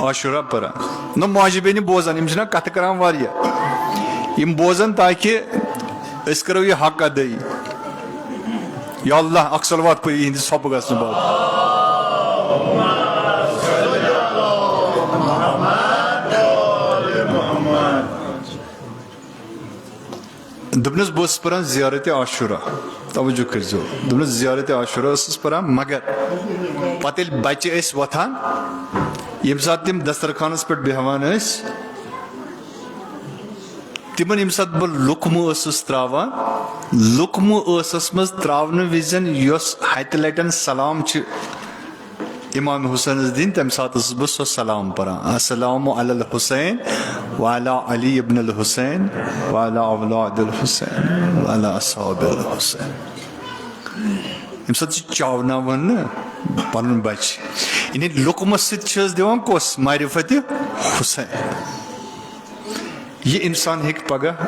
عاشورہ پران نہ ماجہِ بیٚنہِ بوزان یِم چھِنہ کتھٕ کران واریاہ یِم بوزان تاکہِ أسۍ کرو یہِ حق ادٲیی یا اللہ اکھ صلوات پٔرِو یِہنٛدِ سۄپہٕ گژھنہٕ باپتھ دوٚپنَس بہٕ اوسُس پران زیارتِ عاشورہ توجہ کٔرۍزیو دوٚپنَس زیارتِ عاشورہ ٲسٕس پران مگر پتہٕ ییٚلہِ بچہِ ٲسۍ وۄتھان ییٚمہِ ساتہٕ تِم دسترخانس پٮ۪ٹھ بیٚہوان ٲسۍ تِمن ییٚمہِ ساتہٕ بہٕ لُقمہٕ اوسُس تراوان لُقمہٕ ٲسس منٛز تراونہٕ وِزِ یۄس ہتہِ لٹہِ سلام چھِ امام حسینس دِنۍ تمہِ ساتہٕ اوسُس بہٕ سۄ سلام پران السلام علی الحسین وعلی علی ابن الحسین وعلی اولاد الحسین وعلی اصحاب الحسین ییٚمہِ ساتہٕ چھِ چاوناوان نہ پنُن بچہِ یعنی لُقمس سۭتۍ چھِ أسۍ دِوان کۄس معرفتِ حسین یہِ انسان ہیٚکہِ پگاہ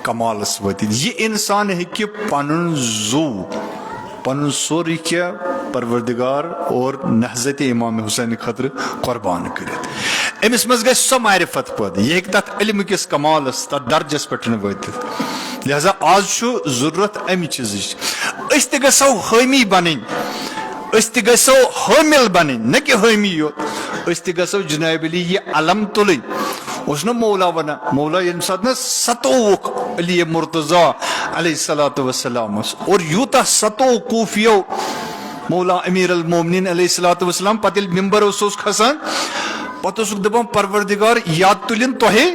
کمالس وٲتِتھ یہِ انسان ہیٚکہِ پنُن زوٗ پنُن سورُے کینٛہہ پروردگار اور نہضتِ امام حسین خٲطرٕ قۄربان کٔرِتھ أمِس منٛز گژھِ سۄ معرفت پٲدٕ یہِ ہیٚکہِ تتھ علمہٕ کِس کمالس تتھ درجس پٮ۪ٹھ وٲتِتھ لہذا آز چھُ ضروٗرت امہِ چیٖزٕچ أسۍ تہِ گژھو حٲمی بنٕنۍ أسۍ تہِ گژھو حٲمِل بنٕنۍ نہ کہِ حٲمی یوت أسۍ تہِ گژھو جناب علی یہِ علم تُلٕنۍ اوس نہ مولا ونان مولا ییٚمہِ ساتہٕ نہ ستووُکھ علی مرتضیٰ علیہ الصلوۃ والسلام اوس اور یوٗتاہ ستوو کوٗفیو مولا امیر المومنین علیہ الصلوۃ والسلام پتہٕ ییٚلہِ ممبر اوس کھسان پتہٕ اوسُکھ دپان پروردگار یا تُلِن تۄہے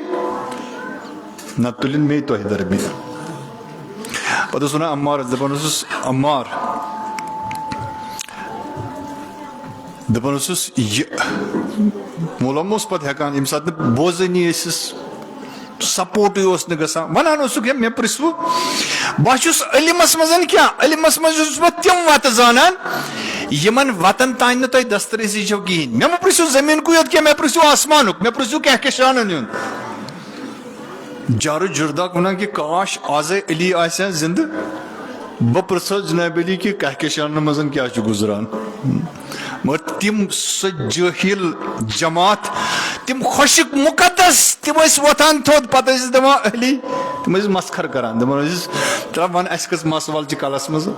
نہ تُلِن مے تۄہہِ درمیان پتہٕ اوس ونان عمارس دپان اوسُس عمار دپان اوسُس یہِ مولا ما اوس پتہٕ ہٮ۪کان ییٚمہِ ساتہٕ نہٕ بوزٲنی ٲسِس سپوٹٕے اوس نہٕ گژھان ونان اوسُکھ ہے مےٚ پرژھوٕ بہٕ چھُس علمس منٛز کیٛاہ علمس منٛز چھُس بہٕ تِم وتہٕ زانان یِمن وتن تانۍ نہٕ تۄہہِ دسترٲزی چھو کِہینۍ مےٚ مہ پرژھِو زٔمیٖنکُے یوت کینٛہہ مےٚ پرژھِو آسمانُک مےٚ پرژھِو کہکشانن ہُنٛد جارو جرداک ونان کہِ کاش آزے علی آسہِ ہا زندٕ بہٕ پرژھو جناب علی کہِ کہکشانن منٛز کیٛاہ چھُ گُزران مگر تِم سۄ جٲہِل جماعت تِم خۄشِک مُقدس تِم ٲسۍ وۄتھان تھوٚد پتہٕ ٲسۍ دپان علی تِم ٲسۍ مسخر کران دپان ٲسِس ترٛا ون اسہِ کٔژ مس ول چھِ کلس منٛز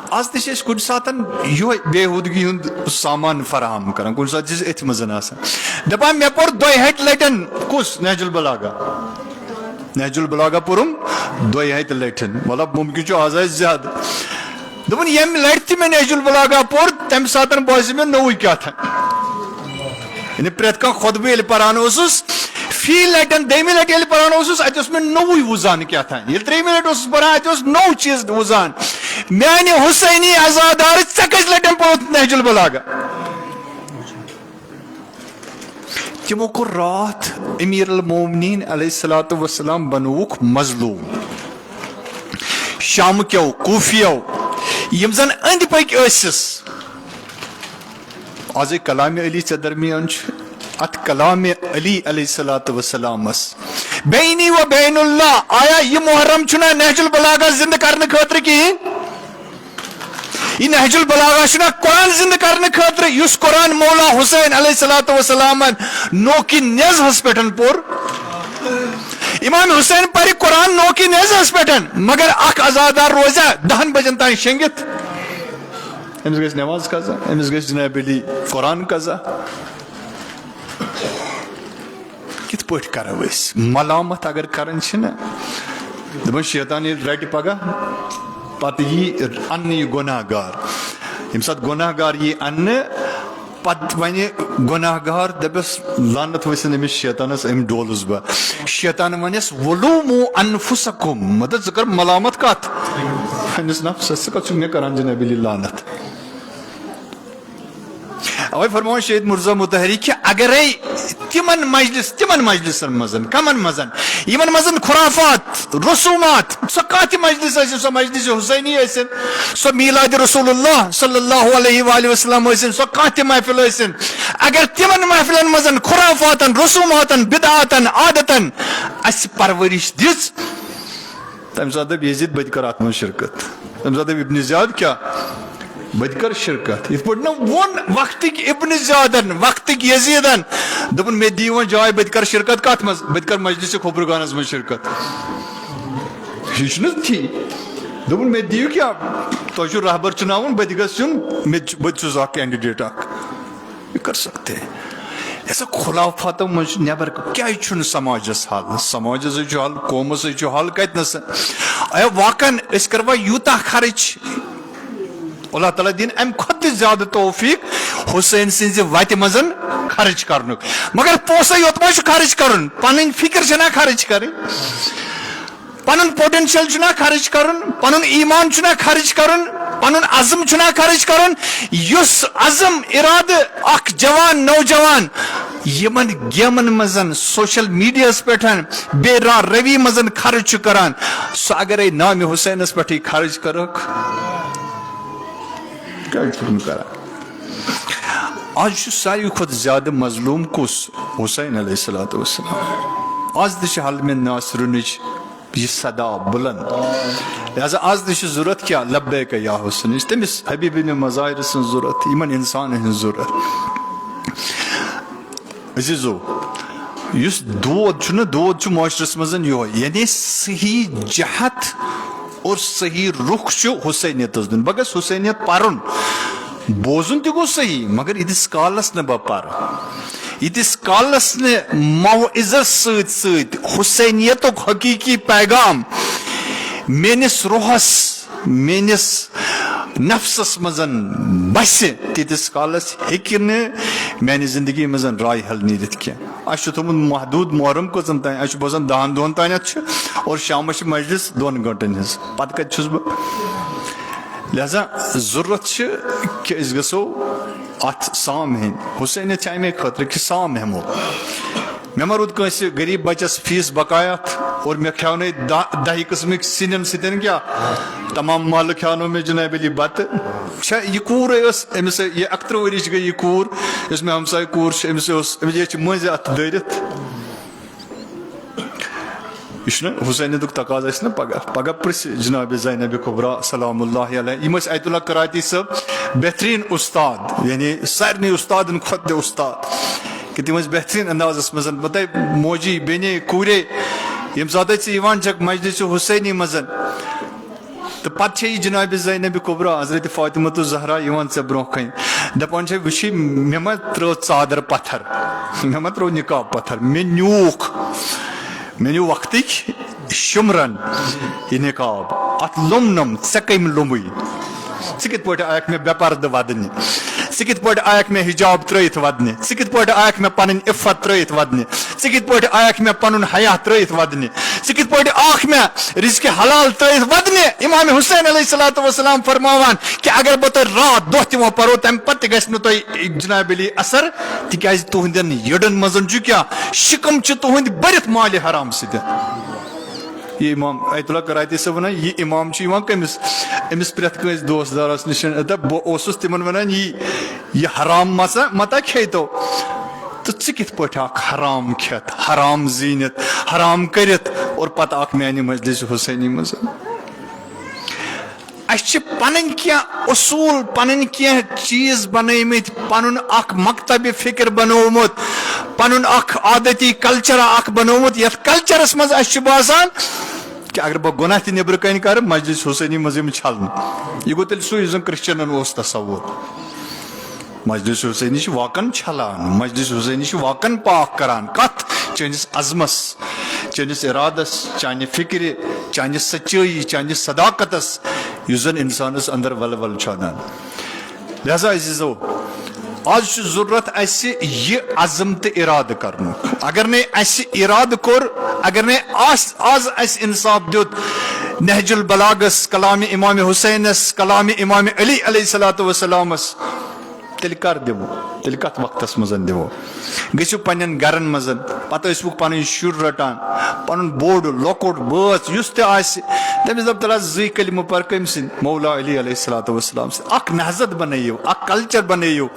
آز تہِ چھِ أسۍ کُنہِ ساتہٕ یِہوے بےحوٗدگی ہُنٛد سامان فراہم کران کُنہِ ساتہٕ چھِ أسۍ أتھۍ منٛز آسان دپان مےٚ پوٚر 2 ہتہِ لٹٮ۪ن کُس نہج البلاغہ نہج البلاغہ پوٚرُم 2 ہتہِ لٹٮ۪ن مطلب مُمکِن چھُ آز آسہِ زیادٕ دوٚپُن ییٚمہِ لٹہِ تہِ مےٚ نہج البلاغہ پوٚر تمہِ ساتہٕ باسیو مےٚ نوٚوُے کیٛاہ یعنی پرٮ۪تھ کانٛہہ خۄطبہٕ ییٚلہِ پران اوسُس فی لٹٮ۪ن دوٚیمہِ لٹہِ ییٚلہِ پران اوسُس اَتہِ اوس مےٚ نوٚوُے وُزان کیٛاہ ییٚلہِ 3مہِ لٹہِ اوسُس پران اَتہِ اوس نوٚو چیٖز وُزان میانہِ حُسینی عزادار ژےٚ کٔژِ لٹٮ۪ن پوٚرُتھ نہج البلاغہ تِمو کوٚر راتھ امیر المومنین علیہ الصلوۃ والسلام بنووُکھ مظلوٗم شامکیو کوٗفیو یِم زن أنٛدۍ پٔکۍ ٲسِس آزے کلامِ علی ژےٚ درمیان چھُ اتھ کلامِ علی علیہ الصلوۃ والسلامس بینی و بین اللہ آیا یہِ محرم چھُنہ نہج البلاغہ زندٕ کرنہٕ خٲطرٕ کِہینۍ یہِ نہج البلاغہ چھُنہ قرآن زندٕ کرنہٕ خٲطرٕ یُس قرآن مولا حسین علیہ الصلوۃ والسلامن نوکہِ نیزہس پٮ۪ٹھ پوٚر امام حسین پرِ قرآن نوکہِ نیزہس پٮ۪ٹھ مگر اکھ عزادار روزیا 10 بجن تانۍ شیٚنگِتھ أمِس گژھِ نٮ۪ماز قضا أمِس گژھِ جناب علی قرآن قضا کِتھ پٲٹھۍ کرو أسۍ ملامت اگر کران چھِنہ دپان شیطان ییٚلہِ رٹہِ پگاہ پتہٕ یی اننہٕ یہِ گۄناہ گار ییٚمہِ ساتہٕ گۄناہ گار یی اننہٕ پتہٕ ونہِ گۄناہ گار دپٮ۪س لعنت ؤسِنۍ أمِس شیطانس أمۍ ڈولُس بہٕ شیطان ونٮ۪س وُلوٗموٗ انفُسکُم مطلب ژٕ کر ملامت کتھ پننِس نفسس ژٕ کتھ چھُکھ مےٚ کران جناب علی لعنت اوے فرماوان شہید مرزا متحری کہِ اگرے تِمن مجلسن منٛز کمن منٛز یِمن منٛز خُرافات رسوٗمات سۄ کانٛہہ تہِ مجلس ٲسِن سۄ مجلس حسینی ٲسِن سۄ میلادِ رسول اللہ صلی اللہ علیہ وآلہ وسلم ٲسِن سۄ کانٛہہ تہِ محفل ٲسِن اگر تِمن محفلن منٛز خُرافاتن رسوٗماتن بدعاتن عادتن اسہِ پرورش دِژ تم سات دب یزید بت کر ات من شرکت تم سات دب ابن زیاد کیا بت کر شرکت یہ پٹ نا ون وقت ابن زیادن وقت یزیدن دپن مے دی ون جائے بت کر شرکت کت مز بت کر مجلس خبرگانس من شرکت یہ چھ تھی دپن مے دیو کیا تہ رہبر چناون بت گھس یون بت چھس اکھ کینڈیڈیٹ اکھ یہ کر سکتے ہیں ایسا خلافاتوں مجھ نیبر کیا چھن سماجس حال سماجس حال قومس حال کتنس اے واقعاً اس کروا یوتا خرچ اللہ تعالیٰ دین ام کھت زیادہ توفیق حسین سنز وتہ مزن خرچ کرنک مگر پوسے یوت ما خرچ کرن پنن فکر چھنا خرچ کرن پنن پوٹینشل چھنا خرچ کرن پنن ایمان چھنا خرچ کرن پنن عزم چھنا خرچ کرن یس عزم ارادہ اخ جوان نوجوان یمن گیمن مزن سوشل میڈیاس پٹھن بے راہ روی مزن خرچ کران سو اگر نام حسینس پٹھ خرچ کرک آج ساروی کھت زیادہ مظلوم کس حسین علیہ السلام آج تہ حل میں ناصرنچ یہ صدا بلند لہذا آج تہ ضرورت کیا لبیک یا حسین تمس حبیبین مظاہر سن ضرورت یمن انسان ہن ضرورت عزیزو اس دود دود معاشرس مزن یہ یعنی صحیح جہت اور صحیح رخ حسینیت دن بگس حسینیت پرن بوزن تہ گو صحیح مگر یتس کالس نہ بہ پر یتس کالس نے موعظس ست ست حسینیتک حقیقی پیغام میانس روحس میانس نفسس مزن بس تیتس کالس ہیکہ میانہ زندگی مزن رائے حل نیرت کی اس تھومت محدود محرم کتن تین اس بوزان 10 دہن تانیت اور شامس مجلس 2 گھنٹن ہز پتہ کت چھس بہ لہذا ضرورت کہ اس گژھو ات سام ہن حسینیت چھ امے خاطر کہ سام ہمو مے ما رود کنس غریب بچس فیس بقایات اور مے کھیاونے 10 قسمک سنن ستن کیا تمام مال کھیانو میں جناب علی بت یہ کور اس امس یہ 31 ورش گئی یہ کور اس میں ہمسائے کور امس یہ مز ات دٲرِتھ یہ حسینیتک تقاضا اس نا پگہ پرس جناب زینب کبرا سلام اللہ علیہ یم ایت اللہ کراتی صاحب بہترین استاد یعنی سارنی استادن کھت استاد کہ تم بہترین اندازس مزن بتائی موجی بینے کورے یم سات چھ مجلس حسینی مزن تو پتہ جناب زینب کبرا حضرت فاطمہ الزہرا ژے برونہ کن دپان وچھی مے ما ترو ژادر پتھر مے ما ترو نقاب پتھر مے نیو وقتک شمرن یہ نقاب ات لومنم ژے کم لومے ژٕ کِتھ پٲٹھۍ آیکھ مےٚ بے پردٕ ودنہِ ژٕ کِتھ پٲٹھۍ آیکھ مےٚ حجاب ترٲیِتھ ودنہِ ژٕ کِتھ پٲٹھۍ آیکھ مےٚ پنٕنۍ عفت ترٲیِتھ ودنہِ ژٕ کِتھ پٲٹھۍ آیکھ مےٚ پنُن حیا ترٲیِتھ ودنہِ ژٕ کِتھ پٲٹھۍ آکھ مےٚ رزقِ حلال ترٲیِتھ ودنہِ امام حسین علیہ الصلوۃ والسلام فرماوان کہ اگر بہٕ تۄہہِ رات دۄہ تہِ وۄنۍ پرو تمہِ پتہٕ تہِ گژھِ نہٕ تۄہہِ جناب علی اثر تِکیازِ تُہنٛدٮ۪ن یٔڈن منٛز چھُ کیٛاہ شِکم چھِ تُہنٛدۍ بٔرِتھ مالہِ حرام سۭتۍ یہ امام ایت اللہ کراتی صاحب ونان یہ امام کمس امس پریت کنس دوست دارس نش بہس تمن ونان یہ حرام متا کھیتو تو ژٕ کِتھ پٲٹھۍ آکھ حرام کھیت حرام زینت حرام کرت اور پتہ آکھ میانہِ مجلس حسینی مز اس پن کی اصول پن کی چیز بنمت پن اخ مکتب فکر بنومت پن اخ عادتی کلچر اخ بنومت یت کلچرس مز اس باسان کہ اگر بہ گناہ تہ نبر کن کر مجلس حسینی مز چھلن یہ گو تیل سو زن کرسچنن اوس تصور مجلس حسینی واقعن چھلان مجلس حسینی واقعن پاک کران کت چانس عزمس چانس ارادس چانہ فکر چانہ سچائی چانہ صداقتس اس زن انسانس اندر ول چھانان لہذا عزیزو آج ضرورت اس یہ عزم تو ارادہ کرن اگر نے اس ارادہ کور اگر نے آز اس انصاف دیت نہج البلاغس کلام امام حسینس کلام امام علی علیہ الصلوۃ والسلامس تیل کر دو تیل کت وقتس مزن دو گھو پنن گرن مزن پتہ ٲسۍ وُکھ پنٕنۍ شُر رٹان پنُن بوڑ لۄکُٹ بٲژ یُس تہِ آسہِ تٔمِس دپ تلا زٕے کلمہٕ پر کٔمۍ سٕنٛدۍ مولا علی علیہ الصلوۃ والسلام سٕنٛدۍ اکھ نہضت بنٲیِو اکھ کلچر بنٲیِو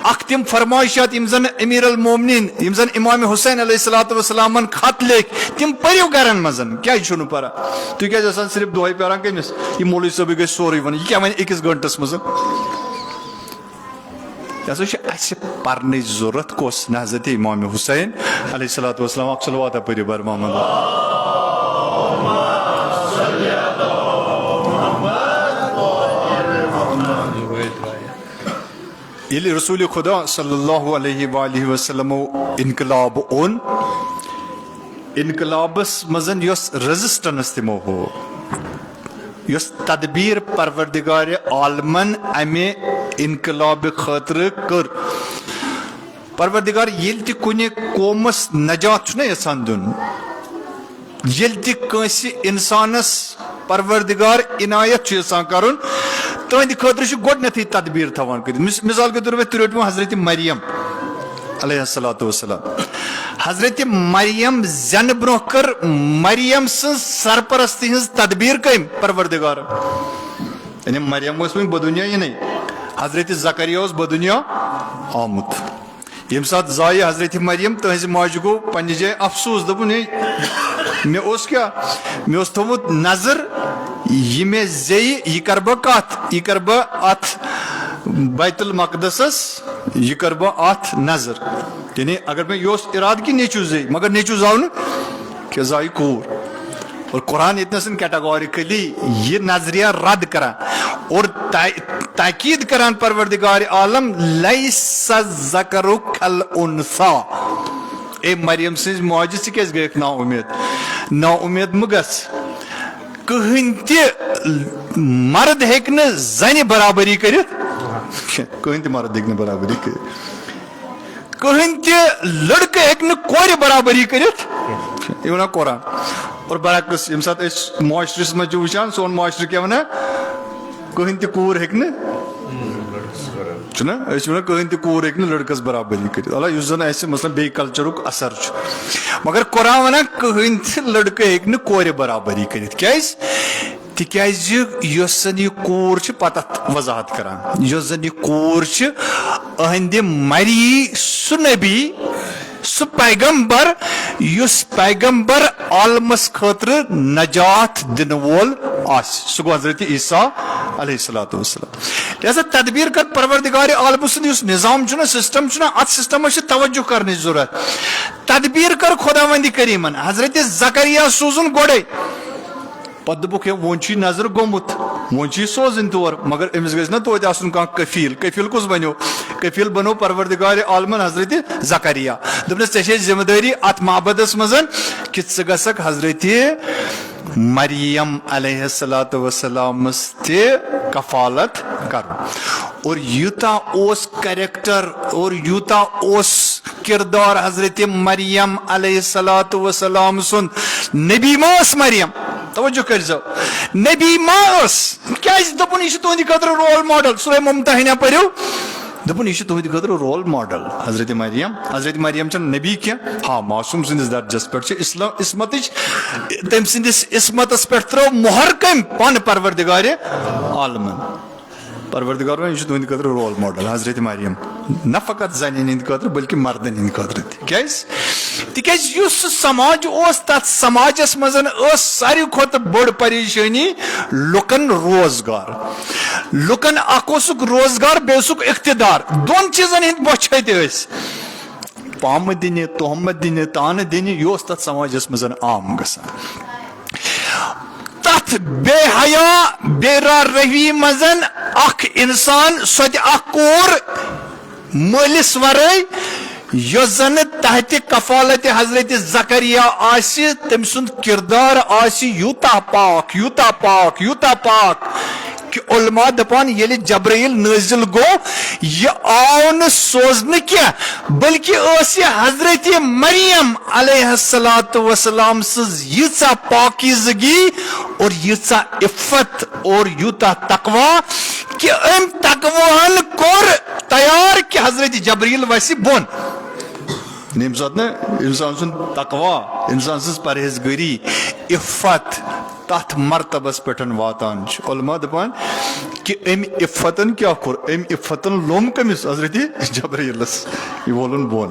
اخ تم فرمائشات یم زن امیر المومنین یم زن امام حسین علیہ الصلوۃ والسلام خط لکھ تم پریو گرن مزن کیا چھو پرا تھی کیا آسان صرف دہے پیران کمس یہ مولوی صاحب گئی سوری ون یہ کیا ون أکِس گھنٹس مز یہ ہسا پرن ضرورت کس نہ حضرت امام حسین علیہ الصلوۃ والسلام اکھ صلوات پریو بر محمد یلی رسول خدا صلی اللہ علیہ وآلہ وسلم انقلاب اون انقلابس مزن یس ریزسٹنس تمو ہو یس تدبیر پروردگار عالمن امہ انقلاب خاطر کر پروردگار یل تہ کن قومس نجات چھنا یژھان دن یل تہ کٲنٛسہِ انسانس پروردگار عنایت چھُ یژھان کرن تہند خاطر چھ گۄڈنیتھٕے تدبیر تھاوان کٔرِتھ مثال کے طور پہ ترٛٹھوٕ حضرت مریم علیہ الصلوۃ والسلام حضرت مریم زین برونٛہہ کر مریم سٕنٛز سرپرستی ہٕنٛز تدبیر کٔمۍ پروردگار یعنی مریم اوس وۄنۍ بدُنیا یِنٕے حضرت زکریا اوس بدُنیا آمُت ییٚمہِ ساتہٕ زایہِ حضرت مریم تہنٛزِ ماجہِ گوٚو پننہِ جایہِ افسوٗس دوٚپُن ہے مےٚ اوس کیٛاہ مےٚ اوس تھوٚمُت نظر یہ مے زی یہ کر بہ کت یہ کر بہ ات بیت المقدسس یہ کر بہ ات نظر یعنی اگر میں یہ اراد کہ نیچو زی مگر نیچو زاو نا کہ زائی کور اور قرآن اتنا سن کیٹاگوریکلی یہ نظریہ رد کران اور تاکید کران پروردگار عالم لیس الذکر کالانثی اے مریم سنز معجزہ سے کیس گئے نا امید مگس کہن تہ مرد ہیکہ نہ زنہِ برابری کرت کہن تہ مرد ہیکہ نہ برابری کرت کہن تہ لڑکہ ہیکہ نہ کورِ برابری کرت یہ ونان قرآن اور برعکس یم سات اس معاشرس مجھ وچان سون معاشرہ کیا ونان کہن تہ کور ہیکہ نہ چھنا اس ونان کہن تہ کور ہیکہ نہ لڑکس برابری کرت اللہ یس زن اس مثلا بے کلچرک اثر چھ مگر قرآن ونان کہن تہ لڑکہ ہیکہ نہ کورِ برابری کرت کیاز تکیاز یس زن یہ کور چھ پتہ وضاحت کران یس زن یہ کور چھ اہندِ مری سہ نبی سہ پیغمبر یس پیغمبر عالمس خاطر نجات دن وول آس سہ گو حضرت عیسیٰ علیہ الصلوۃ والسلام لہذا تدبیر کر پروردگار عالم سند اس نظام چھنا سسٹم چھنا ات سسٹمس توجہ کرنے ضرورت تدبیر کر خداوند کریمن حضرت زکریا سوزن گوڑے پتہ دپک ون چھ نظر گومت ون چھ سوزن تور مگر امس گژھِ نا توتہِ آسُن کانٛہہ کفیل کفیل کس بنو کفیل بنو پروردگار عالمن حضرت زکریا دپنس ژےٚ چھے ذمہ دٲری ات معبدس منٛز کہ ژٕ گژھکھ حضرت مریم علیہ الصلوۃ والسلامس تہ کفالت کر اور یوتاہ اوس کریکٹر اور یوتاہ اوس کردار حضرت مریم علیہ الصلوۃ والسلام سن نبی ما ٲس مریم توجہ کرزو نبی ما ٲس کیازِ دپُن یہِ چھُ تُہنٛدِ خٲطرٕ رول ماڈل سورہ ممتحنہ پٔرِو دپُن یہِ چھُ تُہنٛدِ خٲطرٕ رول ماڈل حضرت مریم چھنہٕ نبی کینٛہہ ہاں معصوم سٕنٛدِس درجس پٮ۪ٹھ چھِ اسمتٕچ تٔمۍ سٕنٛدِس اسمتس پٮ۪ٹھ ترٲو مۄہر کٔمۍ پانہٕ پروردگارِ عالمن پروردگار یہ چھُ تُہنٛدِ خٲطرٕ رول ماڈل حضرت مریم نہ فقط زنین ہند خاطر بلکہ مردن ہند خاطر تکیاز یُس سماج اوس تتھ سماجس مز ساروی کھۄتہٕ بٔڑ پریشانی لُکن روزگار لُکن اکھ اوسُکھ روزگار بیٚیہِ اوسُکھ اقتدار دۄن چیٖزن ہٕنٛدۍ بۄچھِ ٲسۍ پامہٕ دِنہِ تہمت دِنہِ تانہٕ دِنہِ یہِ اوس تتھ سماجس منٛز عام گژھان تتھ بے حیا بے راہ روی مزن اکھ انسان سۄ تہِ اکھ کور مٲلِس ورٲے یۄس زن تحتِ کفالت حضرت زکریا آسہِ تٔمۍ سُنٛد کردار آسہِ یوٗتاہ پاک یوٗتاہ پاک یوٗتاہ پاک کہ علماء دپان ییٚلہِ جبرائیل نٲزِل گوٚو یہِ آو نہٕ سوزنہٕ کینٛہہ بلکہ ٲس یہِ حضرت مریم علیہ الصلوۃ والسلام سٕنٛز ییٖژاہ پاکیزگی اور ییٖژاہ عفت اور یوٗتاہ تقوا کہ أمۍ تقواہن کوٚر تیار کہ حضرت جبرائیل وسہِ بۄن ییٚمہِ ساتہٕ نہٕ انسان سُنٛد تقوا انسان سٕنٛز پرہیزگٲری عفت تتھ مرتبس پٮ۪ٹھ واتان چھُ علماء دپان کہ ام عفتن کیا کور ام عفتن لوم کمس حضرت جبرائیلس یہ بولن بول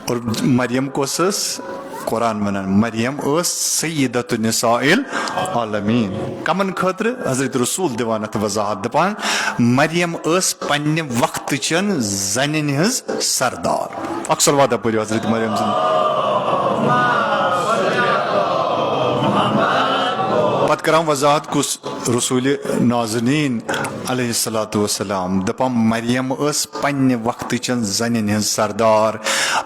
اور مریم کو سس قرآن ونان مریم اس سیدت النساء العالمین کمن خاطر حضرت رسول دیوانت وضاحت دپان مریم اس پنہ وقت چن زنن ہز سردار اکثر وعدہ پڑھو حضرت مریم زن پت کران وضاحت کس رسول نازنین علیہ الصلوۃ والسلام دپان مریم اس پنہ وقت چن زنن ہز سردار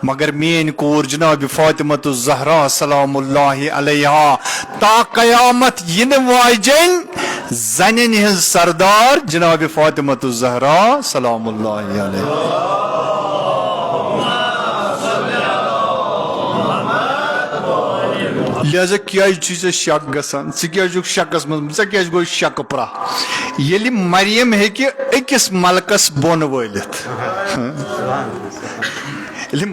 مگر مین کور جناب فاطمۃ الزہرا سلام اللہ علیہا تا قیامت ین واجن زنن ہز سردار جناب فاطمۃ الزہرا سلام اللہ علیہا لہذا کیا چیز شک گسان ثہ شکس مز ثہ گو شک پرا یل مریم ہیکہ اکس ملکس بون ولت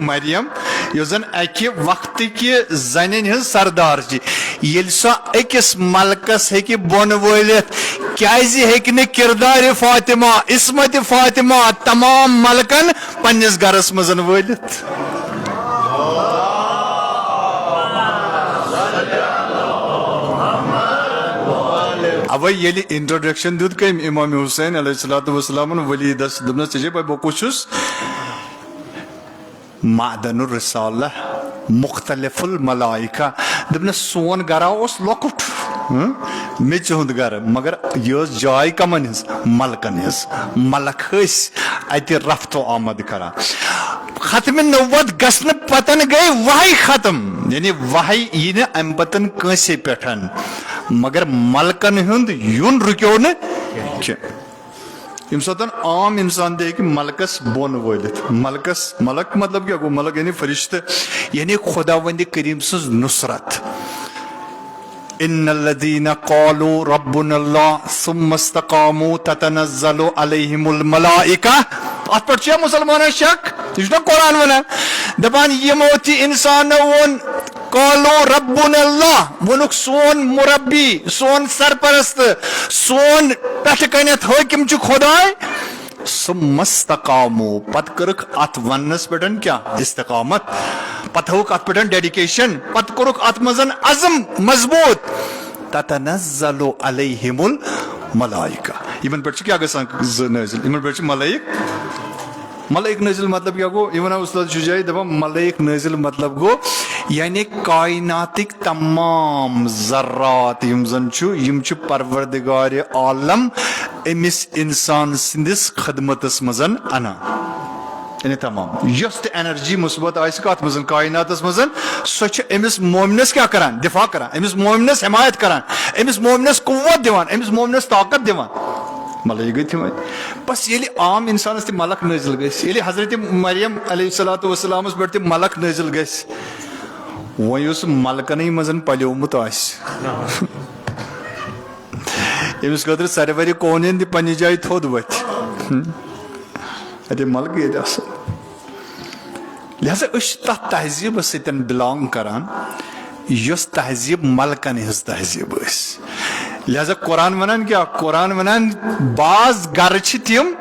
مریم یس زن اکہ وقت کہ زنن ہز سردار یل سو اکس ملکس ہیکہ بون ولت کیازِ ہیکہ نہ کردار فاطمہ عصمت فاطمہ تمام ملکن پنس گرس مز ولت اوے یلی انٹروڈکشن دیت کم امام حسین علیہ الصلوۃ والسلام ولیدس دپنس ژے بہ بکس معدن الرسالہ مختلف الملائکہ دپنس سون گرا اس لۄکُٹ میچ ہند گر مگر یہ جائے کمن ہز ملکن ہز ملک ہس اتہ رفت و آمد کران ختم نبوت گھن پتن گئی وحی ختم یعنی وحی یہ نا ام پتن کنسے پٹھن مگر ملکن ہند یون رکیو نا یم ساتن عام انسان دے کہ ملکس بون ولت ملکس ملک مطلب کیا گو ملک یعنی فرشتہ یعنی خدا وند کریم سز نصرت ان الذين قالوا ربنا الله ثم استقاموا تتنزل عليهم الملائكه ات پر چھ مسلمان شک یہ قرآن ونان دپان یمو تہ انسان ون قالوا ربنا الله ونک سون مربی سون سرپرست سون پٹھ کنت حاکم چھ خدائے ثم استقاموا پت کرک ات ونس پٹن کیا استقامت پت ہوک ات پٹن ڈیڈیکیشن پت کرک ات مزن عزم مضبوط تتنزل علیہم الملائکہ یمن پٹ کیا گژھان نازل یمن پٹ ملائک ملائک نازل مطلب کیا گو یہ ونان استاد شجاعی دپان ملائک نازل مطلب گو یعنی کائناتک تمام ذرات یم زن یم پروردگار عالم امس انسان سندس خدمتس مزن انا یعنی تمام یس تہ انرجی مثبت آئے کت مزن کائناتس مزن سو امس مومنس کیا کران دفاع کران امس مومنس حمایت کران امس مومنس قوت دیوان امس مومنس طاقت دیوان ملائک گئی تھی بس یلی عام انسانس تہ ملک نازل گژھِ یلی حضرت مریم علیہ الصلوۃ والسلام پہ تہ ملک نازل گژھِ وۄنۍ یُس ملکنٕے منٛز پلیومُت آسہِ أمِس خٲطرٕ سرور کونین تہِ پننہِ جایہِ تھوٚد وتھِ اتے ملکہٕ ییٚتہِ آسان لہذا أسۍ چھِ تتھ تہذیٖبس سۭتۍ بِلانگ کران یۄس تہذیٖب ملکن ہٕنٛز تہذیٖب ٲسۍ لہذا قرآن ونان کیا قرآن ونان بعض گرٕ چھِ تِم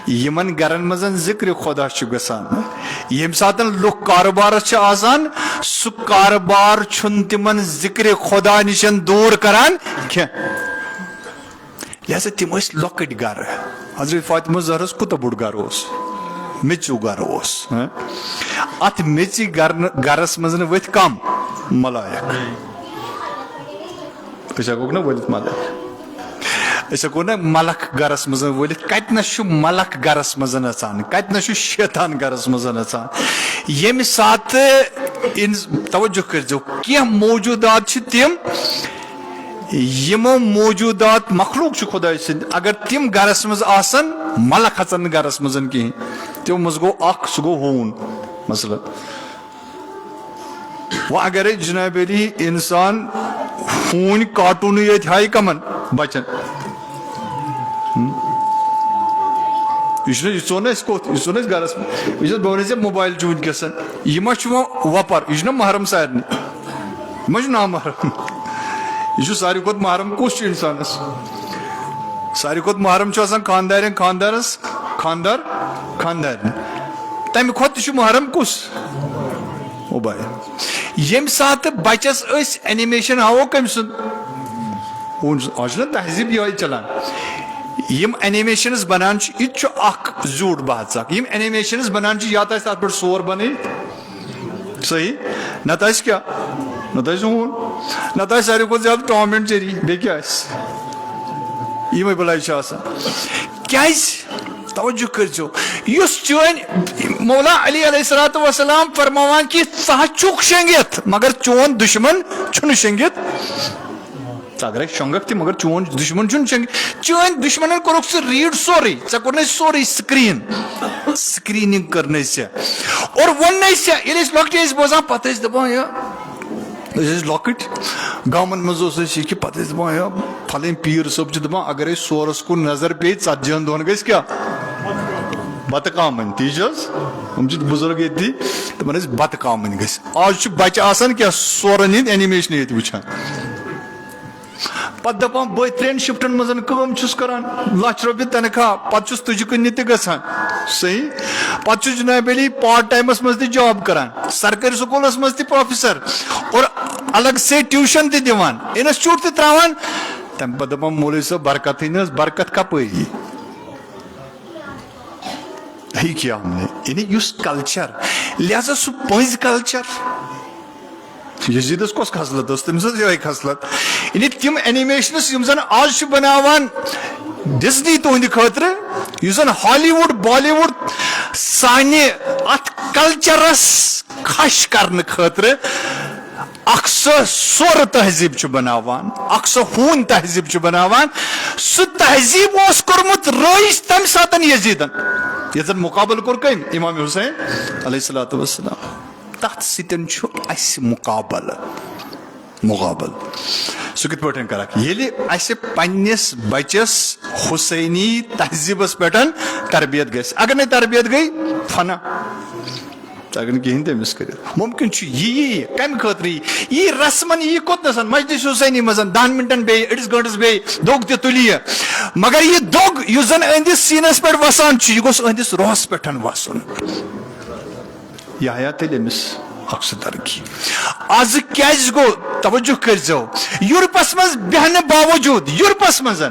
یمن گرن مزن ذکر خدا چھ گژھان یم ساتن لُکھ کاربارس چھ آسان سُہ کاربار چھُنہٕ تمن ذکر خدا نشن دوٗر کران کینٛہہ لہذا تم ٲسۍ لۄکٕٹۍ گرٕ حضرت فاطمہ زہرس کوٗتاہ بوٚڑ گرٕ اوس میٚژِو گرٕ اوس اتھ میٚژِ گرس منٛز ؤتھۍ کم ملائک أسۍ ہٮ۪کوکھ نا ؤلِتھ ملائک أسۍ ہٮ۪کو نا ملک گرس منٛز ؤلِتھ کتنس چھُ ملک گرس منٛز اژان کتنس چھُ شیطان گرس منٛز اژان ییٚمہِ ساتہٕ توجہ کٔرزیٚو کینٛہہ موجوٗدات چھِ تِم یمو موجوٗدات مخلوق چھِ خۄداے سٕنٛدۍ اگر تِم گرس منٛز آسن ملک اژن نہٕ گرس منٛز کِہینۍ تِمو منٛز گوٚو اکھ سُہ گوٚو ہوٗن مثلاً وۄنۍ اگرے جناب علی انسان ہوٗنۍ کاٹوٗنٕے یوت ہایہِ کمن بچن یہ ژون اَسہِ کوٚت یہِ ژون اَسہِ گرس منٛز بہٕ ونہٕ ژےٚ موبایل چھُ ؤنکیٚس یہِ ما چھُ وۄنۍ وۄپر یہِ چھُنہ محرم سارنٕے یہِ ما چھُ نامحرم یہ ساروی کھۄتہٕ محرم کُس چھُ انسانس ساری کھت محرم چھُ آسان خاندارن خاندارس خاندارن تمہ کھت چھُ محرم کس موبائل یم سات بچس اس اینیمیشن ہاو کم سن آج نا تہذیب یہ چلان یم اینیمیشنز بنان یہ اخ زیوٹ بات ثق یم اینیمیشنز بنان یا تو تر پہ سور بن صحیح نت کیا نت ہون نت ساروی کھت زیادہ ٹام اینڈ جیری بی کیا یہ بلائی کیاز توجہ کرزو اس چون مولا علی علیہ الصلوۃ والسلام فرماوان کہ ژٕ چھُکھ شنگت مگر چون دشمن چھُنہٕ شنگت اگر شنگک تہ مگر چون دشمن چھُنہٕ شنگت چون دشمنن کوٚرُکھ ژٕ ریڈ سورُے ژےٚ کوٚرنَے سورُے سکریننگ کٔرنَے ژےٚ اور ووٚننَے ژےٚ ییٚلہِ أسۍ لۄکٹہِ ٲسۍ بوزان پتہٕ ٲسۍ دپان أسۍ ٲسۍ لۄکٕٹۍ گامن منٛز اوس اَسہِ یہِ کہِ پتہٕ ٲسۍ دپان پھلٲنۍ پیٖر صٲب چھِ دپان اگر أسۍ سورس کُن نظر پیٚیہِ 40 دۄہن گژھِ کیٛاہ بتہٕ کامٕنۍ تی چھِ حظ یِم چھِ بُزرگ ییٚتی تِمن ٲسۍ بتہٕ کامٕنۍ گژھِ آز چھُ بچہِ آسان کیٛاہ سورن ہِنٛدۍ اینِمیشن ییٚتہِ وٕچھان پتہٕ دپان بہٕ 3 شفٹن منٛز کٲم چھُس کران ₹1,00,000 تنخواہ پتہٕ چھُس تُجہِ کٕننہِ تہِ گژھان صحیح پتہٕ چھُ جناب علی پارٹ ٹایمس منٛز تہِ جاب کران سرکٲری سکوٗلس منٛز تہِ پروفیسر اور الگ سے ٹیوشن تہِ دِوان انسٹیوٹ تہِ تراوان تمہِ پتہٕ دپان مولوی صٲب برکتٕے نہٕ حظ برکت کپٲرۍ یی کیا ہم نے یعنی یُس کلچر لہذا سُہ پٔزۍ کلچر یزیدس کۄس خصلت ٲس تٔمِس ٲس یِہے خصلت یعنی تِم اینیمیشنز یِم زن آز چھِ بناوان ڈزنی تُہنٛدِ خٲطرٕ یُس زن ہالی وُڈ بالی وُڈ سانہِ اتھ کلچرس خش کرنہٕ خٲطرٕ اکھ سۄ سورٕ تہذیب چھُ بناوان اکھ سۄ ہوٗنۍ تہذیب چھُ بناوان سُہ تہذیب اوس کوٚرمُت رٲیِج تمہِ ساتہٕ یزیدن یتھ زن مُقابلہٕ کوٚر کٔمۍ امام حُسین علیہ الصلوۃ والسلام تتھ سۭتۍ چھُ اسہِ مُقابلہٕ سُہ کِتھ پٲٹھۍ کرکھ ییٚلہِ اسہِ پننس بچس حُسینی تہذیبس پٮ۪ٹھ تربیت گژھِ اگر نہٕ تربیت گٔے فنا اگر نہٕ کہیٖنۍ تٔمِس کٔرِتھ مُمکِن چھُ یی کمہِ خٲطرٕ یی رسمن یی کوٚتنس مجلس حُسینی منٛز 10 منٹن بیٚیہِ 1 گٲنٹس بیٚیہِ دۄگ تہِ تُلہِ یہِ مگر یہِ دۄگ یُس زن أہنٛدِس سیٖنس پٮ۪ٹھ وسان چھُ یہِ گوٚژھ أہنٛدِس روحس پٮ۪ٹھ وسُن یہِ آیا تیٚلہِ أمِس اکھ سُہ ترقی آز کیازِ گوٚو توجہ کٔرزیٚو یورپس منٛز بیہنہٕ باوجوٗد یورپس منٛز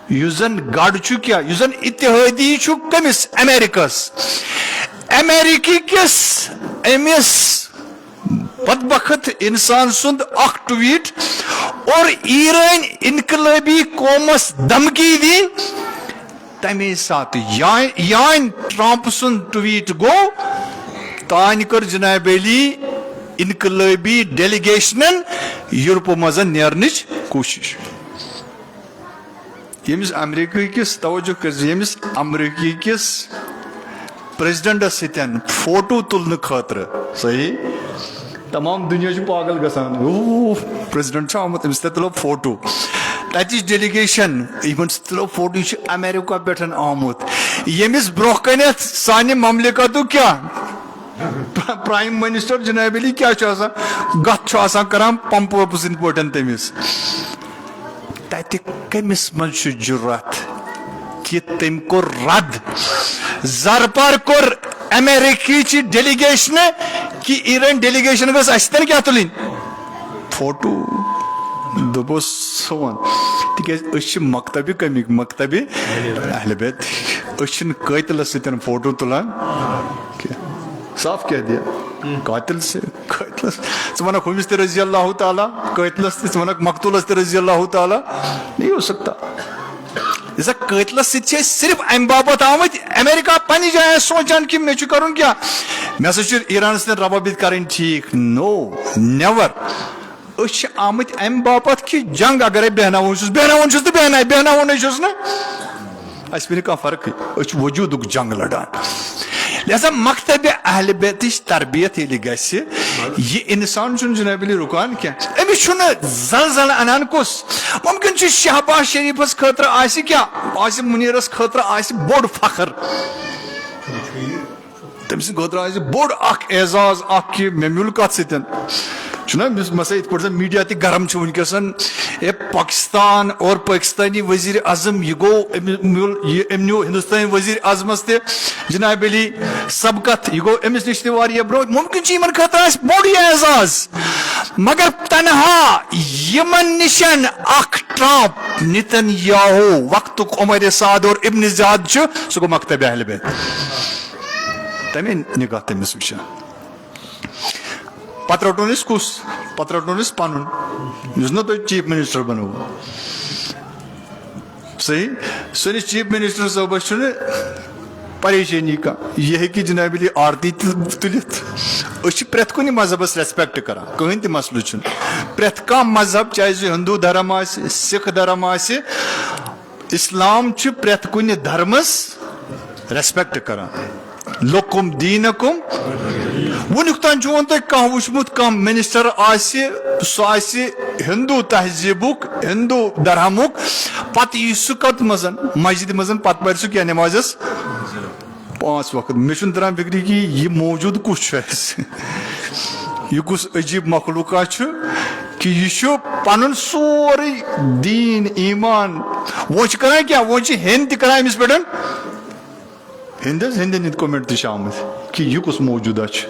یُس زن گڈ چھُ کیٛاہ یُس زن اتحٲدی چھُ کٔمِس امیرکاہس امیرکی کِس أمِس بدبخت انسان سُنٛد اکھ ٹویٖٹ اور ایرٲنۍ انقلٲبی قومس دھمکی دِنۍ تمے ساتہٕ یانۍ ٹرمپ سُنٛد ٹویٖٹ گوٚو تانۍ کٔر جناب علی انقلٲبی ڈیلیگیشنن یورپہٕ منٛز نیرنٕچ کوٗشش ییٚمِس امریکہ کِس توجہ کٔرزِ ییٚمِس امریکہ کِس پریزڈنٹس سۭتۍ فوٹو تُلنہٕ خٲطرٕ صحیح تمام دُنیا چھُ پاگل گژھان پریزڈنٹ چھُ آمُت أمِس تہِ تُلو فوٹو تتِچ ڈیلیگیشن یِمن سۭتۍ تُلو فوٹو یہِ چھُ امیرکا پٮ۪ٹھ آمُت ییٚمِس برونٛہہ کنیتھ سانہِ مملکتُک کیٛاہ پرایم منسٹر جناب علی کیٛاہ چھُ آسان گتھ چھُ آسان کران پمپوپ سٕنٛدۍ پٲٹھۍ تٔمِس تتہِ کٔمِس منٛز چھُ جُرت کہِ تٔمۍ کوٚر رد زرپار کوٚر امیرکہٕچہِ ڈیلیگیشنہٕ کہِ ایران ڈیلیگیشن گٔژھ اسہِ سۭتۍ کیٛاہ تُلٕنۍ فوٹو دوٚپُس سون تِکیٛازِ أسۍ چھِ مکتبہِ کٔمِکۍ مکتبہِ اہلِ بیت أسۍ چھِنہٕ قٲتلس سۭتۍ فوٹو تُلان کینٛہہ صاف کہہ دیا قاتل سے قاتلس ژٕ وَنکھ ہُمِس تہِ رضی اللہ تعالیٰ قٲتلس تہِ ژٕ وَنکھ مقتوٗلس تہِ رضی اللہ تعالیٰ نہیں ہو سکتا ییٚژا قٲتلس سۭتۍ چھِ أسۍ صرف امہِ باپتھ آمٕتۍ امیرکا پننہِ جایہِ سونٛچان کہِ مےٚ چھُ کرُن کیٛاہ مےٚ ہسا چھُ ایرانس سۭتۍ روابط کرٕنۍ ٹھیٖک نو نیور أسۍ چھِ آمٕتۍ امہِ باپتھ کہِ جنگ اگرے بیہناوُن چھُس تہٕ بیہناوُنٕے چھُس نہٕ اسہِ پیٚیہِ نہٕ کانٛہہ فرقٕے أسۍ چھِ وجوٗدُک جنگ لڑان لہذا مکتبِ اہلِ بیتٕچ تربیت ییٚلہِ گژھِ یہِ انسان چھُنہٕ جناب علی رُکان کینٛہہ أمِس چھُنہٕ زلزلہٕ انان کُس مُمکِن چھُ شہباز شریٖفس خٲطرٕ آسہِ کیٛاہ آسہِ مُنیٖرس خٲطرٕ آسہِ بوٚڑ فخر تٔمۍ سٕنٛدِ خٲطرٕ آسہِ بوٚڑ اکھ اعزاز اکھ کہِ مےٚ میوٗل کتھ سۭتۍ چھُنا مسا یِتھ پٲٹھۍ زن میڈیا تہِ گرم چھُ ونکیٚسن اے پاکستان اور پاکستانی وزیر اعظم یہ گو أمۍ نیو ہندوستانی وزیر اعظمس تہِ جناب علی سبقت یہ گو أمِس نِش تہِ واریاہ برونٛہہ ممکن چھُ یِمن خٲطرٕ آسہِ بوٚڑ یہِ اعزاز مگر تنہا یمن نشن اکھ ٹرمپ نتن یاہو وقتک عمر سعد اور ابن زیاد چھُ سُہ گوٚو مکتب اہل بیت تمے نگاہ تٔمِس وٕچھان پتہٕ رٹون أسۍ کُس پتہٕ رٹون أسۍ پنُن یُس نہ تۄہہِ چیف منسٹر بنوو صحیح سٲنِس چیف منسٹر صٲبس چھُنہٕ پریشٲنی کانٛہہ یہِ ہیٚکہِ جناب علی آرتی تُلِتھ أسۍ چھِ پرٛٮ۪تھ کُنہِ مذہبس ریسپیکٹ کران کٕہٕنۍ تہِ مسلہٕ چھُنہٕ پرٛٮ۪تھ کانٛہہ مذہب چاہے سُہ ہندوٗ دھرم آسہِ سکھ دھرم آسہِ اسلام چھُ پرٛٮ۪تھ کُنہِ دھرمس ریسپیکٹ کران لکم دیٖنکم وُنیُک تام چھُ تۄہہِ کانٛہہ وٕچھمُت کانٛہہ منسٹر آسہِ سُہ آسہِ ہندوٗ تہذیٖبُک ہندوٗ دھرمُک پتہٕ یی سُہ کتھ منٛز مسجدِ منٛز پتہٕ پرِ سُہ کینٛہہ نٮ۪مازس 5 وقت مےٚ چھُنہٕ تران فکرِ کہِ یہِ موجوٗد کُس چھُ اسہِ یہِ کُس عجیٖب مخلوقا چھُ کہِ یہِ چھُ پنُن سورُے دیٖن ایٖمان وۄنۍ چھِ کران کیٛاہ وۄنۍ چھِ ہیٚنٛدۍ تہِ کران أمِس پٮ۪ٹھ ہیٚنٛدٮ۪ن ہٕنٛدۍ کومنٹ تہِ چھِ آمٕتۍ کہِ یہِ کُس موجوٗدا چھُ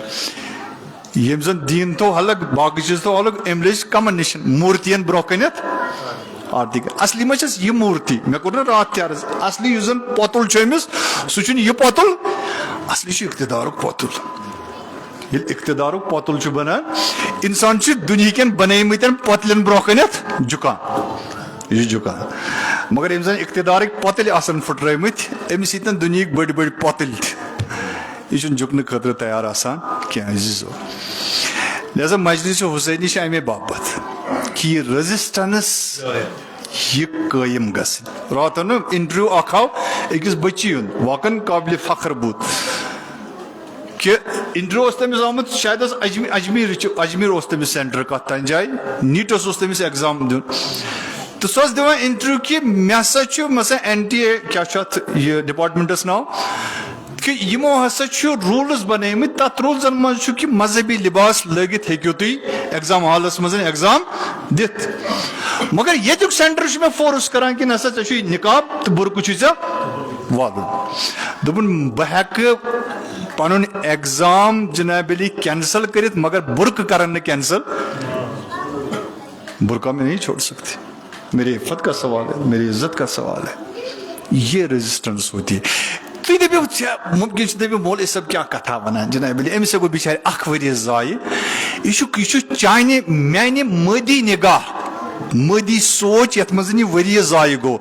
ییٚمۍ زن دیٖن تھوٚو الگ باقٕے چیٖز تھوٚو الگ أمۍ لٔج کمن نِش مورتین برونٛہہ کٔنٮ۪تھ آرتی اصلی ما چھس یہِ مورتی مےٚ کوٚر نہٕ راتھ تہِ عرض اصلی یُس زن پۄتُل چھُ أمِس سُہ چھُنہٕ یہِ پۄتُل اصلی چھُ اقتدارُک پۄتُل ییٚلہِ اقتدارُک پۄتُل چھُ بنان انسان چھُ دُنہِکٮ۪ن بنٲومٕتٮ۪ن پۄتلٮ۪ن برونٛہہ کٔنٮ۪تھ جُکان یہِ چھُ جُکان مگر یِم زن اقتدارٕکۍ پۄتٕلۍ آسن پھٕٹرٲومٕتۍ أمِس ییٚتٮ۪ن دُنہِکۍ بٔڑۍ بٔڑۍ پۄتٕلۍ تہِ یہِ چھُنہٕ جُکنہٕ خٲطرٕ تیار آسان کینٛہہ عزیٖزو لہذا مجلس حسینی چھِ امے باپتھ کہ یہ ریزسٹنس یہ قٲیِم گژھِ راتھ اوٚن انٹرویو اکھ آو أکِس بچی ہُنٛد واقعن قابلِ فخر بوٗت کہ انٹرویو اوس تٔمِس آمُت شاید اوس اجمیٖر اوس تٔمِس سینٹر کتھ تانۍ جایہِ نیٖٹس اوس تٔمِس ایگزام دیُن تہٕ سۄ ٲس دِوان انٹرویو کہ مےٚ ہسا چھُ مثلاً NTA کیاہ چھُ اتھ یہِ ڈپارٹمنٹس ناو کہ یِمو ہسا چھُ روٗلٕز بنٲومٕتۍ تتھ روٗلزن منٛز چھُ کہ مذہبی لباس لٲگِتھ ہیٚکِو تُہۍ ایگزام حالس منٛز ایگزام دِتھ مگر ییٚتیُک سینٹر چھُ مےٚ فورس کران کہ نسا ژےٚ چھُے نقاب تہٕ بُرقہٕ چھُے ژےٚ والُن دوٚپُن بہٕ ہٮ۪کہٕ پنُن ایگزام جناب علی کینسل کٔرِتھ مگر بُرقہٕ کرن نہٕ کینسل برقع میں نہیں چھوڑ سکتے میری عفت کا سوال ہے میری عزت کا سوال ہے یہ ریزسٹنس ہوتی ہے تُہۍ دٔپِو ممکن چھِ دٔپِو مولوی صٲب کیٛاہ کتھا ونان جناب علی أمِس گوٚو بِچارِ 1 ؤری ضایہِ یہِ چھُ چانہِ میانہِ مٲدی نگاہ مٲدی سونٛچ یتھ منٛز یہِ ؤری ضایہِ گوٚو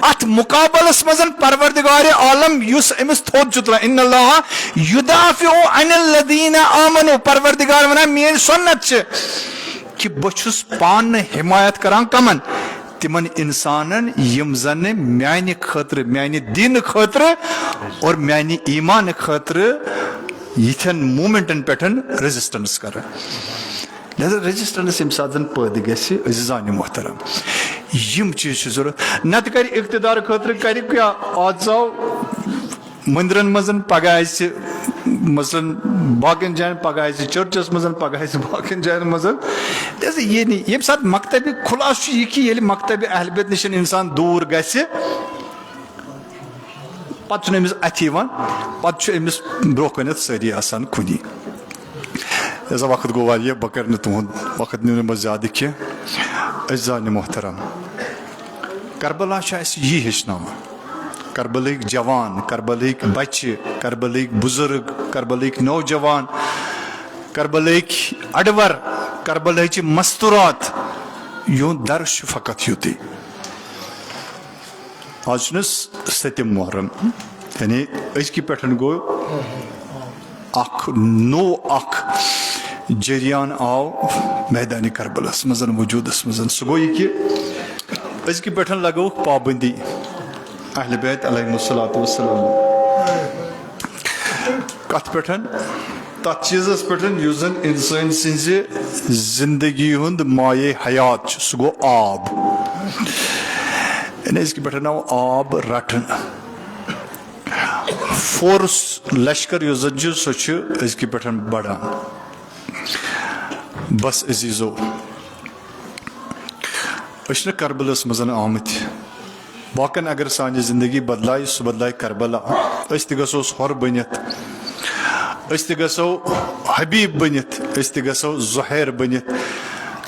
اتھ مُقابلس منٛز پروردگارِ عالم یُس أمِس تھوٚد چھُ تُلان ان اللہ یُدافع عن الذین آمنوا پروردگار ونان میٲنۍ سُنت چھِ کہ بہٕ چھُس پانہٕ حمایت کران کمن تمن انسانن یم زن میانہِ خٲطرٕ میانہِ دیٖنہٕ خٲطرٕ اور میانہِ ایٖمان خٲطرٕ یِتھٮ۪ن موٗمینٹن پٮ۪ٹھ ریزسٹنس کران لہذا ریزسٹنس ییٚمہِ ساتہٕ زن پٲدٕ گژھِ عزیزانہِ محترم یِم چیٖز چھِ ضروٗرت نتہٕ کرِ اقتدار خٲطرٕ کرِ کیٛاہ آز آو مندرن منٛز پگہہ آسہِ مثلاً باقین جاین پگہہ آسہِ چرچس منٛز پگہہ آسہِ باقین جاین منٛز لہذا یہِ نہٕ ییٚمہِ ساتہٕ مکتبہِ خُلاصہٕ چھُ یہِ کہِ ییٚلہِ مکتبہِ اہل بیت نِش انسان دوٗر گژھِ پتہٕ چھُنہٕ أمِس اَتھِ یِوان پتہٕ چھُ أمِس برونٛہہ کَنٮ۪تھ سٲری آسان کُنی لہذا وقت گوٚو واریاہ بہٕ کرٕ نہٕ تُہُنٛد وقت نیوٗ نہٕ بہٕ زیادٕ کینٛہہ عزیزانہِ محترم کربلا چھُ اَسہِ یی ہیٚچھناوان کربلٕکۍ جوان کربلٕکۍ بچہِ کربلٕکۍ بُزرگ کربلٕکۍ نوجوان کربلٕکۍ اڈور کربلٕچہِ مستوٗرات یِہُنٛد درس چھُ فقط یُتُے آز چھُنہٕ 7 محرم یعنی أزکہِ پٮ۪ٹھ گوٚو اکھ نوٚو اکھ جریان آو میدانِ کربلس منٛز وجوٗدس منٛز سُہ گوٚو یہِ کہِ أزکہِ پٮ۪ٹھ لگٲوٕکھ پابنٛدی اہل بیت علیہم الصلاۃ والسلام کتھ پٮ۪ٹھ تتھ چیٖزس پٮ۪ٹھ یُس زن انسان سٕنٛزِ زندگی ہُنٛد مایے حیات چھُ سُہ گوٚو آب یعنی أزکہِ پٮ۪ٹھ آو آب رٹنہٕ فورس لشکر یُس زن چھُ سُہ چھُ أزکہِ پٮ۪ٹھ بڑان بس عزیزو أشنا کربلس مزن آمت باقن اگر سانجی زندگی بدلائی سو بدلائی کربلا استگسو ہور بنیت استگسو حبیب بنیت استگسو زہیر بنیت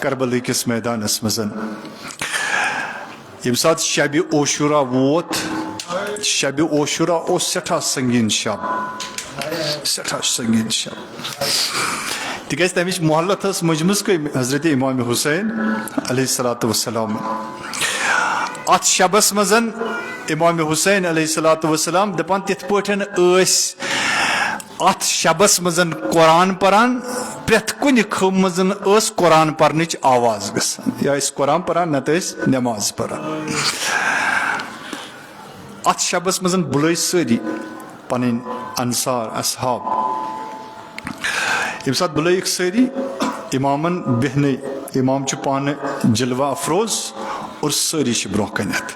کربلا کس میدان مزن یم سات شب عاشورہ ووت شب عاشورہ او سٹھا سنگین شب سٹھا سنگین شب تکیاز تمچ محلت اس مجمس کہ حضرت امام حسین علیہ الصلوۃ والسلام ات شبس مزن امام حسین علیہ الصلوۃ والسلام دپان تت پٹھن اس ات شبس مزن قرآن پران پرت کن خم مزن اس قرآن پرنچ آواز گسان یا اس قرآن پران نت اس نماز پران ات شبس مزن بلے ساری پن انصار اصحاب یم سات بلے ساری امامن بہن امام چھ پانے جلوہ افروز اور ساری چھ برو کنت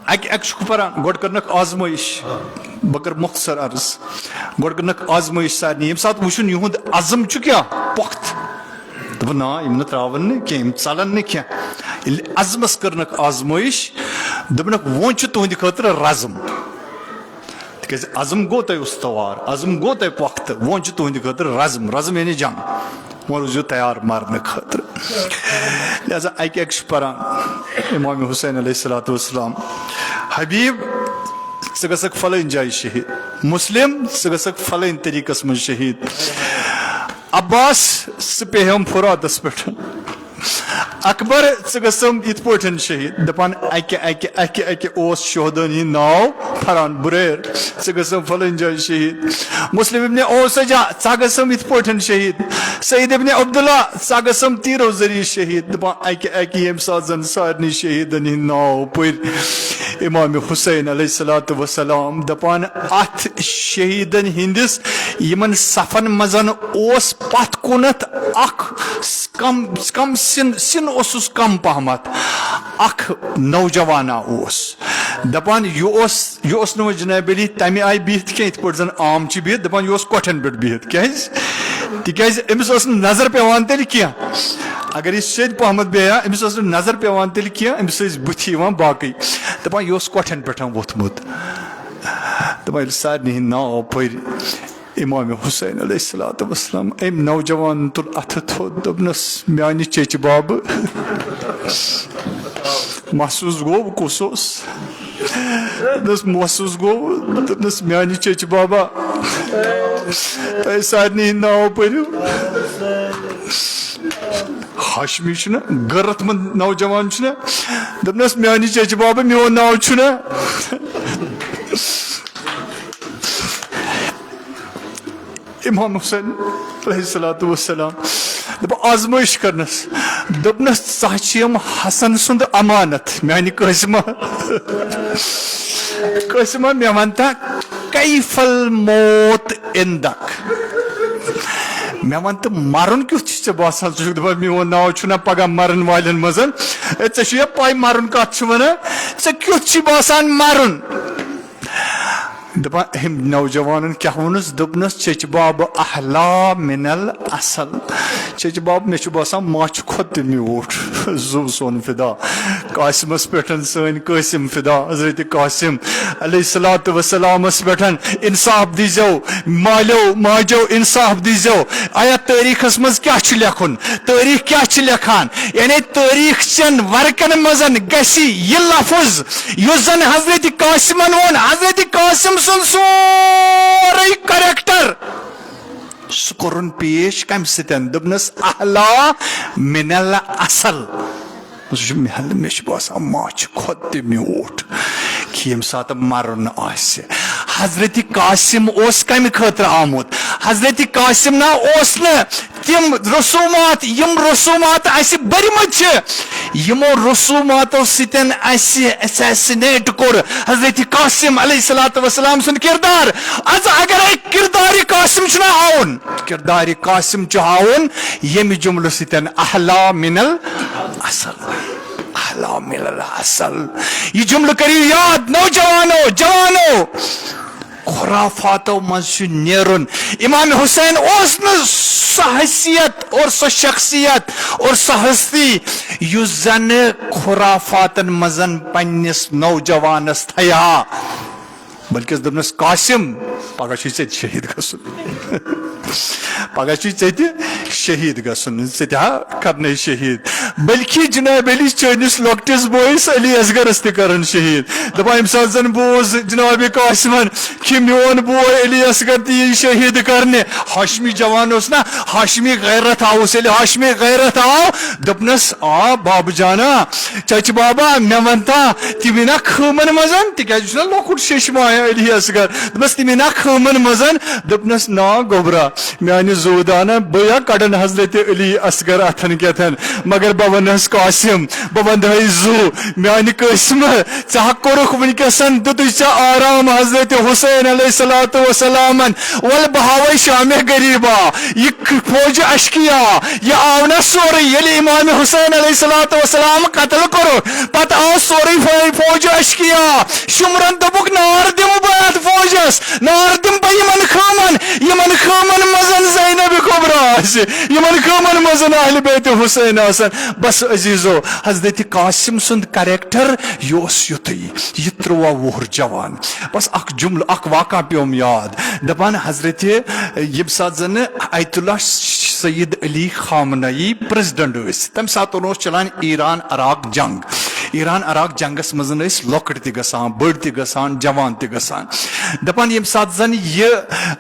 اک پران گوڑ کرنک آزمائش بکر مختصر عرض گوڑ کرنک آزمائش سارنی یم سات وچھن یہند عزم چھ کیا پخت دپ نا یم تراون نے کیا یم ژلن نے کیا عزمس کرنک آزمائش دپنک وون چھ تہند خاطر رزم تکیاز عزم گو تہ استوار عزم گو تہ پخت وون چھ تہند خاطر رزم رزم یعنی جنگ وون روزیو تیار مارنے خاطر لہذا اک پران امام حسین علیہ الصلوۃ والسلام حبیب ژٕ گژھکھ فلٲنۍ جایہِ شہید مسلم ژٕ گژھکھ فلٲنۍ طریقس منٛز شہید عباس ژٕ پیٚہم فراتس پٮ۪ٹھ اکبر ژٕ گژھم یِتھ پٲٹھۍ شہید دپان اکہِ اوس شہدٲنی ناو پھران بریر ژٕ گژھم فلٲنۍ جایہِ شہید مسلم ابن اوسجا ژٕ گژھم یِتھ پٲٹھۍ شہید سعید ابن عبداللہ ژٕ گژھم تیرو ذریعہ شہید دپان اکہِ ییٚمہِ ساتہٕ زن سارنٕے شہیدن ہٕنٛدۍ ناو پٔرۍ امام حسین علیہ الصلوۃ والسلام دپان اتھ شہیدن ہندس یمن صفن مزن اوس پتھ کُنتھ اکھ کم سن اوسُس کم پہمت اکھ نوجوانا اوس دپان یہ اوس نہٕ جناب علی تمہِ آیہِ بِہِتھ کینٛہہ یِتھ پٲٹھۍ زن عام چھِ بِہِتھ دپان یہِ اوس کۄٹھٮ۪ن پٮ۪ٹھ بِہِتھ کیازِ تِکیازِ أمِس ٲس نہٕ نظر پیٚوان تیٚلہِ کینٛہہ اگر یہِ سیٚود پہمت بیٚہہِ أمِس ٲس نہٕ نظر پیٚوان تیٚلہِ کینٛہہ أمِس ٲسۍ بٕتھِ یِوان باقٕے دپان یہِ اوس کۄٹھٮ۪ن پٮ۪ٹھ ووٚتھمُت دپان ییٚلہِ سارنٕے ہٕنٛدۍ ناو پٔرۍ امام حسین علیہ الصلوۃ والسلام أمۍ نوجوان تُل اَتھٕ تھوٚد دوٚپنس میانہِ چیچہِ بابہٕ محسوٗس گوٚو کُس اوس دوٚپنس محسوٗس گوٚو دوٚپنس میانہِ چیچہِ بابا تۄہہِ سارنٕے ہٕنٛدۍ ناو پٔرِو ہاشمی چھُنا غیرت مند نوجوان چھُنا دوٚپنس میانہِ چیچہِ بابا میون ناو چھُنا امام حسین علیہ الصلوۃ والسلام دپان آزمائش کرنس دوٚپنس ژٕ چھِیم حسن سُنٛد امانت میانہِ قٲسمہ قٲسمہ مےٚ ون تا کیفل موت عندک مےٚ ون تہٕ مرُن کیُتھ چھُ ژےٚ باسان ژٕ چھُکھ دپان میون ناو چھُنا پگاہ مرن والٮ۪ن منٛز ژےٚ چھُیا پاے مرُن کتھ چھُ ونان ژےٚ کیُتھ چھُے باسان مرُن دپان أمۍ نوجوانن کیٛاہ ووٚنُس دوٚپنس چیچہِ بابہٕ احلا من الاصل چیچہِ بابہٕ مےٚ چھُ باسان ماچھِ کھۄتہٕ تہِ میوٗٹھ زُو سون فدا قاسمس پٮ۪ٹھ سٲنۍ قٲسم فدا حضرت قاسم علیہ الصلوۃ والسلامس پٮ۪ٹھ انصاف دیٖزیو مالیو ماجو انصاف دیٖزیو آیا تٲریٖخس منٛز کیٛاہ چھُ لیکھُن تٲریٖخ کیٛاہ چھُ لیکھان یعنی تٲریٖخ چٮ۪ن ورقن منٛز گژھِ یہِ لفظ یُس زن حضرت قاسمن ووٚن حضرت قاسم سُنٛد سورُے کریکٹر سُہ کوٚرُن پیش کمہِ سۭتۍ دوٚپنس احلا من الاصل مےٚ چھُ باسان ماچھِ کھۄتہٕ تہِ میوٗٹھ کہِ ییٚمہِ ساتہٕ مرُن آسہِ حضرت قاسم اوس کمہِ خٲطرٕ آمُت حضرت قاسم نا اوس نہٕ تِم رسوٗمات یِم رسوٗمات اَسہِ بٔرمٕتۍ چھِ یِمو رسوٗماتو سۭتۍ اَسہِ ایسیسِنیٹ کوٚر حضرت قاسم علیہ الصلوۃ والسلام سُنٛد کردار آز اگرے کردارِ قاسم چھُنہ ہاوُن کردارِ قاسم چھُ ہاوُن ییٚمہِ جملہٕ سۭتۍ احلا من الاصل احلا من الاصل یہ جملہ کریو یاد نوجوانو جوانو خرافاتو منٛز چھُ نیرُن امام حسین اوس نہٕ سُہ حیثیت اور سو شخصیت اور سو ہستی یس زن خرافاتن مزن پنس نوجوانس تھیا بلکہ دپنس قاسم پگہ چھ شہید گھن پگہ چھ شہید گھن کرنے شہید بلکہ جناب علی چٲنِس لۄکٹِس بٲیِس علی اصغرس تہِ کرن شہید دپان ییٚمہِ ساتہٕ زن بوز جناب قاسمن کہ میون بوے علی اصغر تہِ یی شہید کرنے ہاشمی جوان اوس نا ہاشمی غیرت آوُس ییٚلہِ ہاشمی غیرت آو دوٚپنس آ بابہٕ جانا چچہِ بابا مےٚ ونتا تِم یِنا خۭمن منٛز تِکیازِ یہِ چھُنا لۄکُٹ شیشمایا علی اصغر دوٚپنس تِم یِنا خۭمن منٛز دوٚپنس نا گوبرا میانہِ زودانہ بیا کڑن حضرت علی اصغر اتھن کیتھن مگر بہ ونس قاسم بہ ونٛدہے زو میانہِ قٲسمہ ژٕ کوٚرُکھ ونکیسن دِتُے ژےٚ آرام حضرت حسین علیہ الصلوۃ والسلامن ول بہ ہاوے شامہ غریبا یہ فوج اشکیا یہ آو نا سورُے ییٚلہِ امام حسین علیہ الصلوۃ والسلام قتل کوٚرُکھ پتہٕ آو سورُے فوج اشکیا شمرن دوٚپُکھ نار دِمہٕ بہٕ اتھ فوجس نار دِمہٕ بہٕ یمن خٲمن منٛز زینب کبرا آسہِ یمن خٲمن منٛز اہل بیت حسین آسن بس عزیزو حضرت قاسم سند کریکٹر یہ یُتھُے یہ 13 وُہُر جوان بس اخ جملہ اخ واقعہ پیوم یاد دپان حضرت ییٚمہِ ساتہٕ زن آیت اللہ سید علی خامنئی پریزیڈنٹ ٲسۍ تمہِ ساتہٕ اوس چلان ایران عراق جنگ ایران عراق جنگس منٛز ٲسۍ لۄکٕٹۍ تہِ گژھان بٔڑۍ تہِ گژھان جوان تہِ گژھان دپان ییٚمہِ ساتہٕ زن یہِ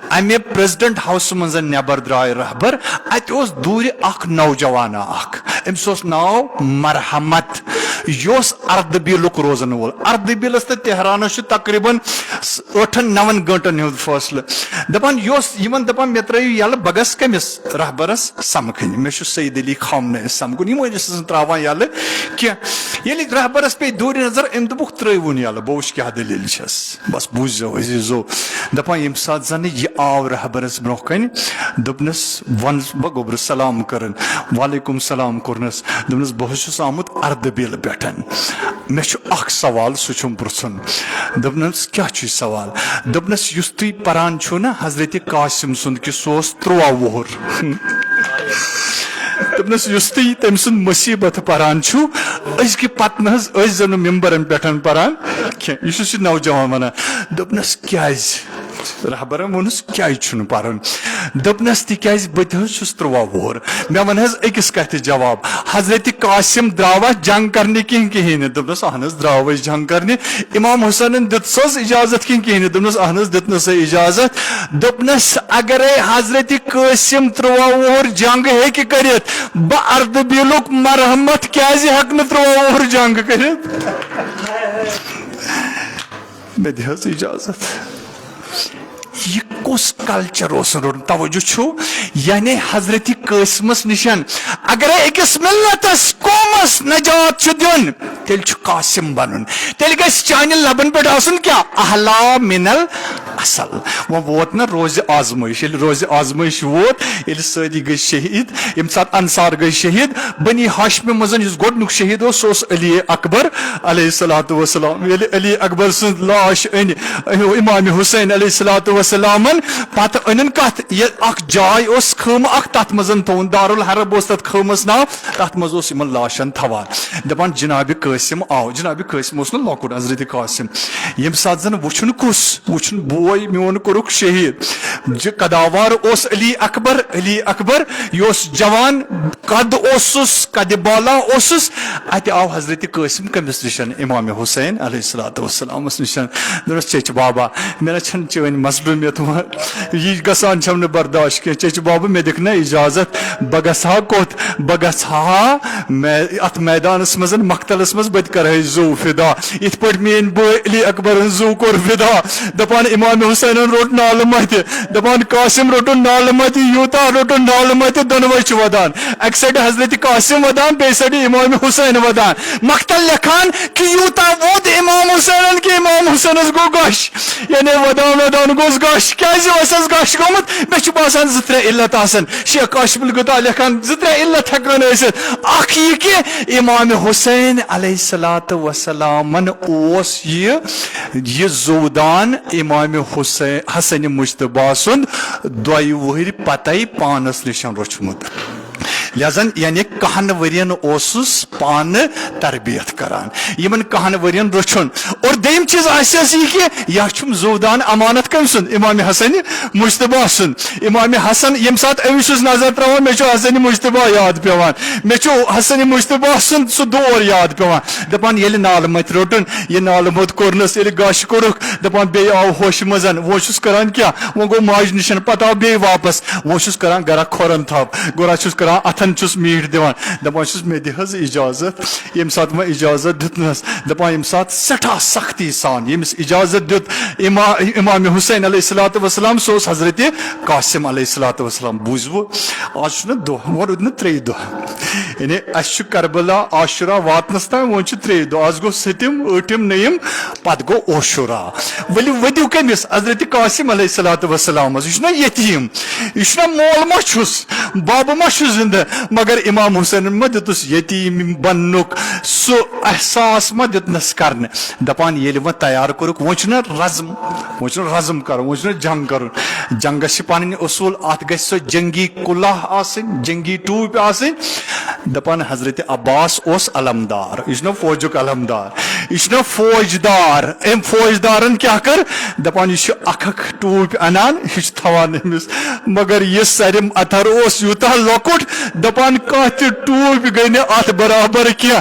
امہِ پریزیڈنٹ ہاوسہٕ منٛز نٮ۪بر درٛاے رہبر اتہِ اوس دوٗرِ اکھ نوجوانا اکھ أمِس اوس ناو مرحمت یہِ اوس اردبیلُک روزن وول اردبیلس تہٕ تہرانس چھُ تقریٖبن 8-9 گٲنٛٹن ہُنٛد فٲصلہٕ دپان یہِ اوس یِمن دپان مےٚ ترٲیِو یلہٕ بہٕ گژھٕ کٔمِس رہبرس سمکھٕنۍ مےٚ چھُ سید علی خامنئیس سمکھُن یِم ٲسۍ نہٕ تراوان یلہٕ کینٛہہ ییٚلہِ رہبرس پیٚیہِ دوٗرِ نظر أمۍ دوٚپُکھ ترٲیوُن یلہٕ بہٕ وٕچھِ کیٛاہ دٔلیٖل چھس بس بوٗززیو عزیٖزو دپان ییٚمہِ ساتہٕ زن یہِ آو رہبرس برونٛہہ کنہِ دوٚپنس ونس بہٕ گوٚبرٕ سلام کرن وعلیکُم سلام کوٚرنس دوٚپنس بہٕ حظ چھُس آمُت اردبیل پٮ۪ٹھ مےٚ چھُ اکھ سوال سُہ چھُم پرژھُن دوٚپنس کیٛاہ چھُے سوال دوٚپنس یُس تُہۍ پران چھُو نا حضرت قاسم سُنٛد کہِ سُہ اوس 13 وُہُر دوٚپنس یُس تُہۍ تٔمۍ سُنٛد مصیبت پران چھُو أزکہِ پتہٕ نہ حظ ٲسۍ زن نہٕ ممبرن پٮ۪ٹھ پران کینٛہہ یہِ چھُس یہِ نوجوان ونان دوٚپنس کیٛازِ رہبرن ووٚنُس کیٛازِ چھُنہٕ پرُن دوٚپنس تِکیٛازِ بہٕ تہِ حظ چھُس 13 وُہُر مےٚ ون حظ أکِس کتھِ جواب حضرت قاسم درٛاوا جنگ کرنہِ کِنہٕ کِہیٖنۍ نہٕ دوٚپنس اہن حظ درٛاو أسۍ جنگ کرنہِ امام حسینن دِژٕس اجازت کِنہٕ کِہیٖنۍ نہٕ دوٚپنس اہن حظ دِتنس اجازت دوٚپنس اگرے حضرت قاسم 13 وُہُر جنگ ہیٚکہِ کٔرِتھ بہٕ اردبیلُک مرحمت کیٛازِ ہیٚکہٕ نہٕ 13 وُہُر جنگ کٔرِتھ مےٚ دِ حظ اجازت یہ کس کلچر اوس روٚٹمُت توجہ چھُ یعنی حضرت قاسمس نشن اگر أکِس ملتس قومس نجات چھُ دیُن تیٚلہِ چھُ قاسم بنُن تیٚلہِ گژھِ چانہِ لبن پٮ۪ٹھ آسُن کیٛاہ احلا منل اصل وۄنۍ ووت نہ روزِ آزمٲیش ییٚلہِ روزِ آزمٲیش ووت ییٚلہِ سٲری گٔے شہید ییٚمہِ ساتہٕ انصار گٔے شہید بنی ہاشمہِ منٛز یُس گۄڈنیُک شہید اوس سُہ اوس علی اکبر علیہ الصلوۃ والسلام ییٚلہِ علی اکبر سٕنٛز لاش أنۍ امام حسین علیہ الصلوۃ والسلامن پتہٕ أنِن کتھ یہِ اکھ جاے اوس خٲمہٕ اکھ تتھ منٛز تھوٚوُن دارالحرب اوس تتھ خٲمس ناو تتھ منٛز اوس یِمن لاشن تھاوان دپان جناب قاسم آو جناب قاسم اوس نہٕ لۄکُٹ حضرت قاسم ییٚمہِ ساتہٕ زن وٕچھُن کُس وٕچھُن بوے میون کوٚرُکھ شہید قداوار اوس علی اکبر یہِ اوس جوان قد اوسُس قدِ بالا اوسُس اتہِ آو حضرت قاسم کٔمِس نِشن امام حسین علیہ الصلوۃ والسلامس نِشن دوٚپنس چچہِ بابا مےٚ نہ چھنہٕ چٲنۍ مظلوٗمیت یہِ گژھان چھم نہٕ برداشت کینٛہہ چچہِ بابا مےٚ دِکھ نا اجازت بہٕ گژھٕ ہا کوٚت بہٕ گژھٕ ہا اتھ میدانس منٛز مقتلس منٛز بہٕ تہِ کرہے زوٗ فدا یِتھ پٲٹھۍ میٲنۍ بٲے علی اکبرن زوٗ کوٚر فدا دپان امام حسینن روٚٹ نالہٕ متہِ دپان قاسم روٚٹُن نالہٕ متہِ یوٗتاہ روٚٹُن نالہٕ متہِ دۄنوے چھِ ودان اکہِ سایڈٕ حضرت قاسم ودان بیٚیہِ سایڈٕ امام حسین ودان مقتل لیکھان کہِ یوٗتاہ ووت امام حسینن کہِ امام حسینس گوٚو گش یعنی ودان گوٚس گش کیٛازِ اوسس گش گوٚمُت مےٚ چھُ باسان 2-3 علت آسان شیخ کاشف الغتا لیکھان 2-3 علت ہٮ۪کان ٲسِتھ اکھ یہِ کہِ امام حسین علیہ الصلوۃ والسلامن اوس یہِ زودان امام حسن مجتبہ سند 2 وہر پتہ پانس نشن روچمت لہذا یعنی 10 ورین اوسس پان تربیت کران یمن 10 ورین رچھن اور دیم چیز آسیس یہ کہ یہ چھم زودان امانت کم سن امام حسن مجتبہ سن امام حسن یم سات امس نظر تران مے حسن مجتبہ یاد پیوان مے حسن مجتبہ سن سہ دور یاد پیوان دپان یل نال مت روٹن یہ نال مت کورنس یل گاش کورک دپان بے آو ہوش مزن وہ چھس کران کیا وہ گو ماج نشن پتہ آو بے واپس وہ چھس کران گرا کھورن تھاپ گورا چھس کران اتھن چھس میٹ دیوان دپان چھس مے دہز اجازت یم سات میں اجازت دتنس دپان یم سات سٹھا سختی سان یمس اجازت دت امام حسین علیہ الصلوۃ والسلام سوس حضرت قاسم علیہ الصلوۃ والسلام بوزو آج چھ دہ وہ رود 3 دہ یعنی اس کربلا عاشورہ واتنس تام وہ 3 دہ آج گو 7م 8م 9م پت گو عاشورہ ولی ودیو کمس حضرت قاسم علیہ الصلوۃ والسلام یہ یتیم یہ مول ما چھس باب ما چھ زندہ مگر امام حسین ما دتس یتیم بنک سو احساس ما دتنس کرن دپان یل وہ تیار کورک وہ چھ رزم کر وہ چھ جنگ کر جنگس پن اصول ات گژھِ سو جنگی کلہ آسن جنگی ٹوپ آسن دپان حضرت عباس اوس علمدار یہ فوجک علمدار یہ فوجدار ام فوجدارن کیا کر دپان یہ اکھ ٹوپ انان یہ تھوان امس مگر یہ سرم اتر اوس یوتہ لۄکُٹ دپان کانٛہہ تہِ ٹوپ گئی نہ ات برابر کیا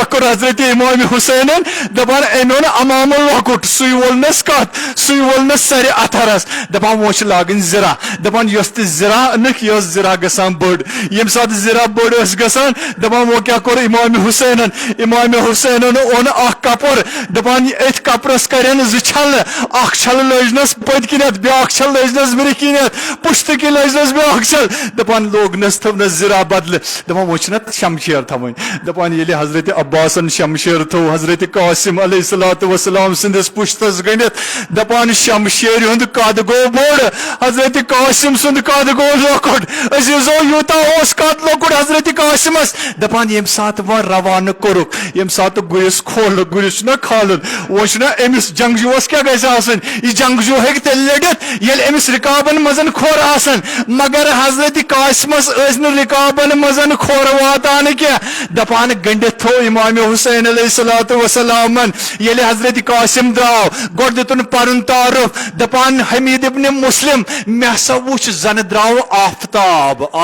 کور حضرت امام حسینن دپان امو نا امام لۄکُٹ سُے وولنس کت سُے وولنس سر اتھرس دپان وہ چھ لاگن زرا دپان یس تہ زرا انک یہ زرا گژھان بٔڑ یم سات زرا بٔڑ ٲس گژھان دپان وہ کیا کور امام حسینن اون اکھ کپر دپان اتھ کپرس کرن 2 چھل اکھ چھل لجنس پٔتۍ کِنیتھ بیاکھ چھل لجنس برِ کِنیتھ پُشتہٕ کِنۍ لجنس بیاکھ چھل دپان لوگنس تھونس زرا بدل دپان وہ چھنا شمشیر تھوٕنۍ دپان ییٚلہِ حضرت عباسن شمشیر تھو حضرت قاسم علیہ الصلوۃ والسلام سندس پُشتس گٔنڈِتھ دپان شمشیر ہُند قد گو بوڑ حضرت قاسم سُند قد گو لۄکُٹ عزیزو یوٗتاہ اوس قد لۄکُٹ حضرت قاسمس دپان ییٚمہِ ساتہٕ وۄنۍ روانہٕ کوٚرُکھ ییٚمہِ ساتہٕ گُرِس کھول گُرِس چھُنہ کھالُن وۄنۍ چھُنہ أمِس جنگجوٗوس کیاہ گژھِ آسٕنۍ یہِ جنگجوٗ ہیٚکہِ تیٚلہِ لٔڑِتھ ییٚلہِ أمِس رِکابن منٛز کھۄر آسن مگر حضرت قاسمس ٲسۍ نہٕ رِکابن منٛز کھۄر واتان کینٛہہ دپان گٔنڈِتھ تھوٚو امام حسین علیہ الصلوۃ والسلامن ییٚلہِ حضرت قاسم درٛاو گۄڈٕ دِتُن پنُن تعارُف دپان حمید ابن مسلم مےٚ ہسا وُچھ زن درٛاو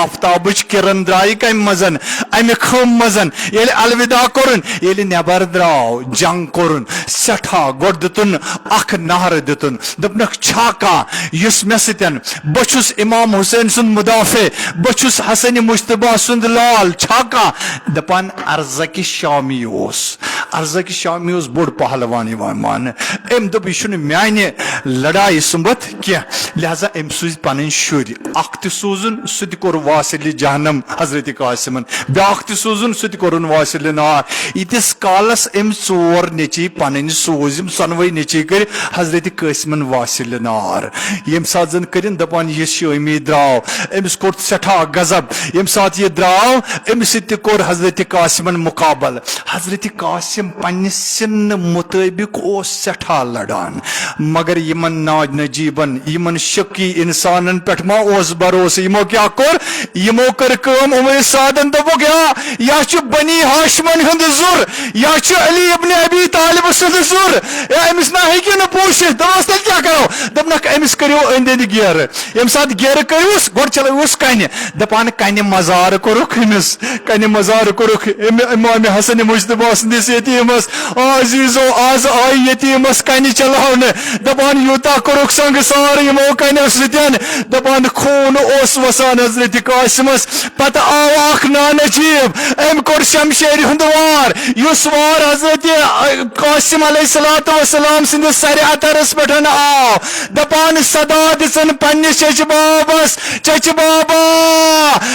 آفتابٕچ کرن درٛایہِ کمہِ منٛز امہِ خٕم منٛز ییٚلہِ الوداع کوٚرُن ییٚلہِ نٮ۪بر درٛاو جنگ کوٚرُن سٮ۪ٹھاہ گۄڈٕ دِتُن اکھ نعرٕ دِتُن دوٚپنکھ چھا کانٛہہ یُس مےٚ سۭتۍ بہٕ چھُس امام حسین سُنٛد مُدافع بہٕ چھُس حسن مجتبہ سُنٛد لال چھا کانٛہہ دپان ارزقِ شامی اوس بوٚڑ پہلوان یِوان ماننہٕ أمۍ دوٚپ یہِ چھُنہٕ میانہِ لڑایہِ سُمبتھ کینٛہہ لہذا أمۍ سوٗزۍ پنٕنۍ شُرۍ اکھ تہِ سوٗزُن سُہ تہِ کوٚر واصلِ جہنم حضرت قاسمن بیاکھ تہِ سوٗزُن سُہ تہِ کوٚرُن واصلِ نار ییٖتِس کالس أمۍ 4 نیٚچی پنٕنۍ سوٗز یِم ژۄنوَے نیٚچی کٔرۍ حضرت قاسمن واصلِ نار ییٚمہِ ساتہٕ زن کٔرِنۍ دپان یہِ شٲمی درٛاو أمِس کوٚر سٮ۪ٹھاہ غضب ییٚمہِ ساتہٕ یہِ درٛاو أمِس سۭتۍ تہِ کوٚر حضرت قاسمن مُقابل حضرت قاسم پننہِ سِنہٕ مُطٲبق اوس سٮ۪ٹھاہ لڑان مگر یِمن ناجیٖبن یِمن شکی انسانن پٮ۪ٹھ ما اوس بروسہٕ یِمو کیاہ کوٚر یِمو کٔر کٲم عمر سعدن دوٚپُکھ یا چھُ بنی ہاشمن ہُنٛد زُر یا چھُ علی ابن ابی طالب سُنٛد زُر أمِس نا ہیٚکِو نہٕ پوٗشِتھ دوٚپمَس تیٚلہِ کیاہ کرو دوٚپنکھ أمِس کٔرِو أنٛدۍ أنٛدۍ گیرٕ ییٚمہِ ساتہٕ گیرٕ کٔرِوُس گۄڈٕ چلٲوُس کنہِ دپان کنہِ مزارٕ کوٚرُکھ أمِس کنہِ مزارٕ کوٚرُکھ امام حسن مجتبہ سٕنٛدِس یتیٖمس عزیٖزو آز آیہِ یتیٖمس کنہِ چلاونہٕ دپان یوٗتاہ کوٚرُکھ سنگسار یِمو کنیو سۭتۍ دپان خوٗن اوس وسان حضرت قاسمس پتہٕ آو اکھ نانجیٖب أمۍ کوٚر شمشیرِ ہُنٛد وار یُس وار حضرت قاسم علیہ الصلوۃ والسلام سٕنٛدِس سرِ اتھرس پٮ۪ٹھ آو دپان صدا دِژن پننِس چچہِ بابس چچہِ بابا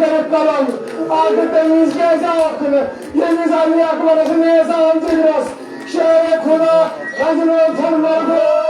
gerek kalan. Artık temiz geze hakkını. Yeniz anne aklarını neye sağlam çekiyoruz. Şöyle kula, acını tanımadı.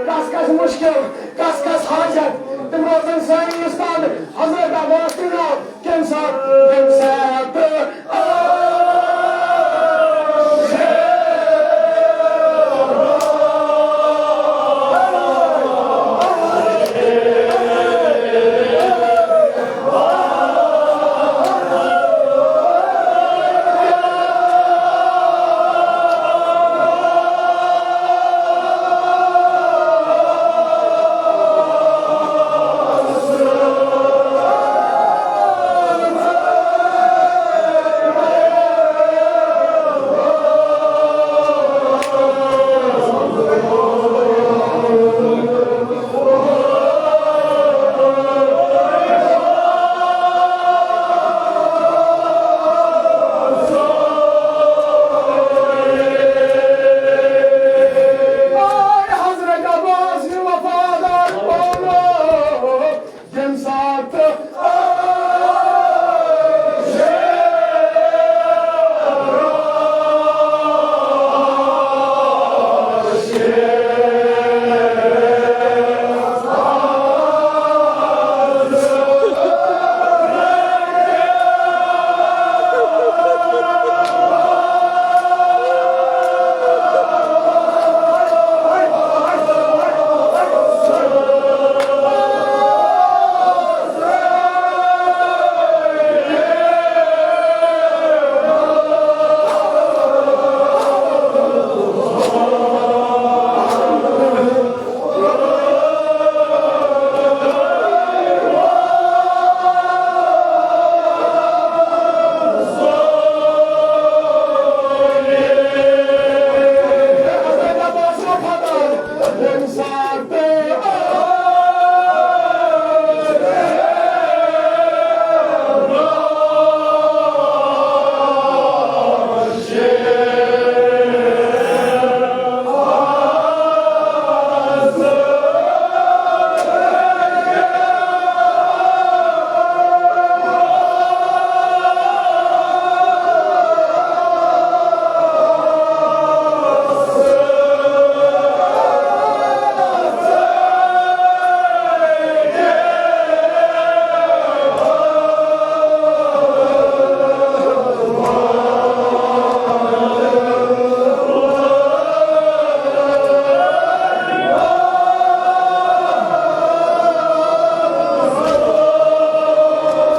Kas kas müşkil, kas kas hacet. Tımrozun sayın üstadı. Hazreti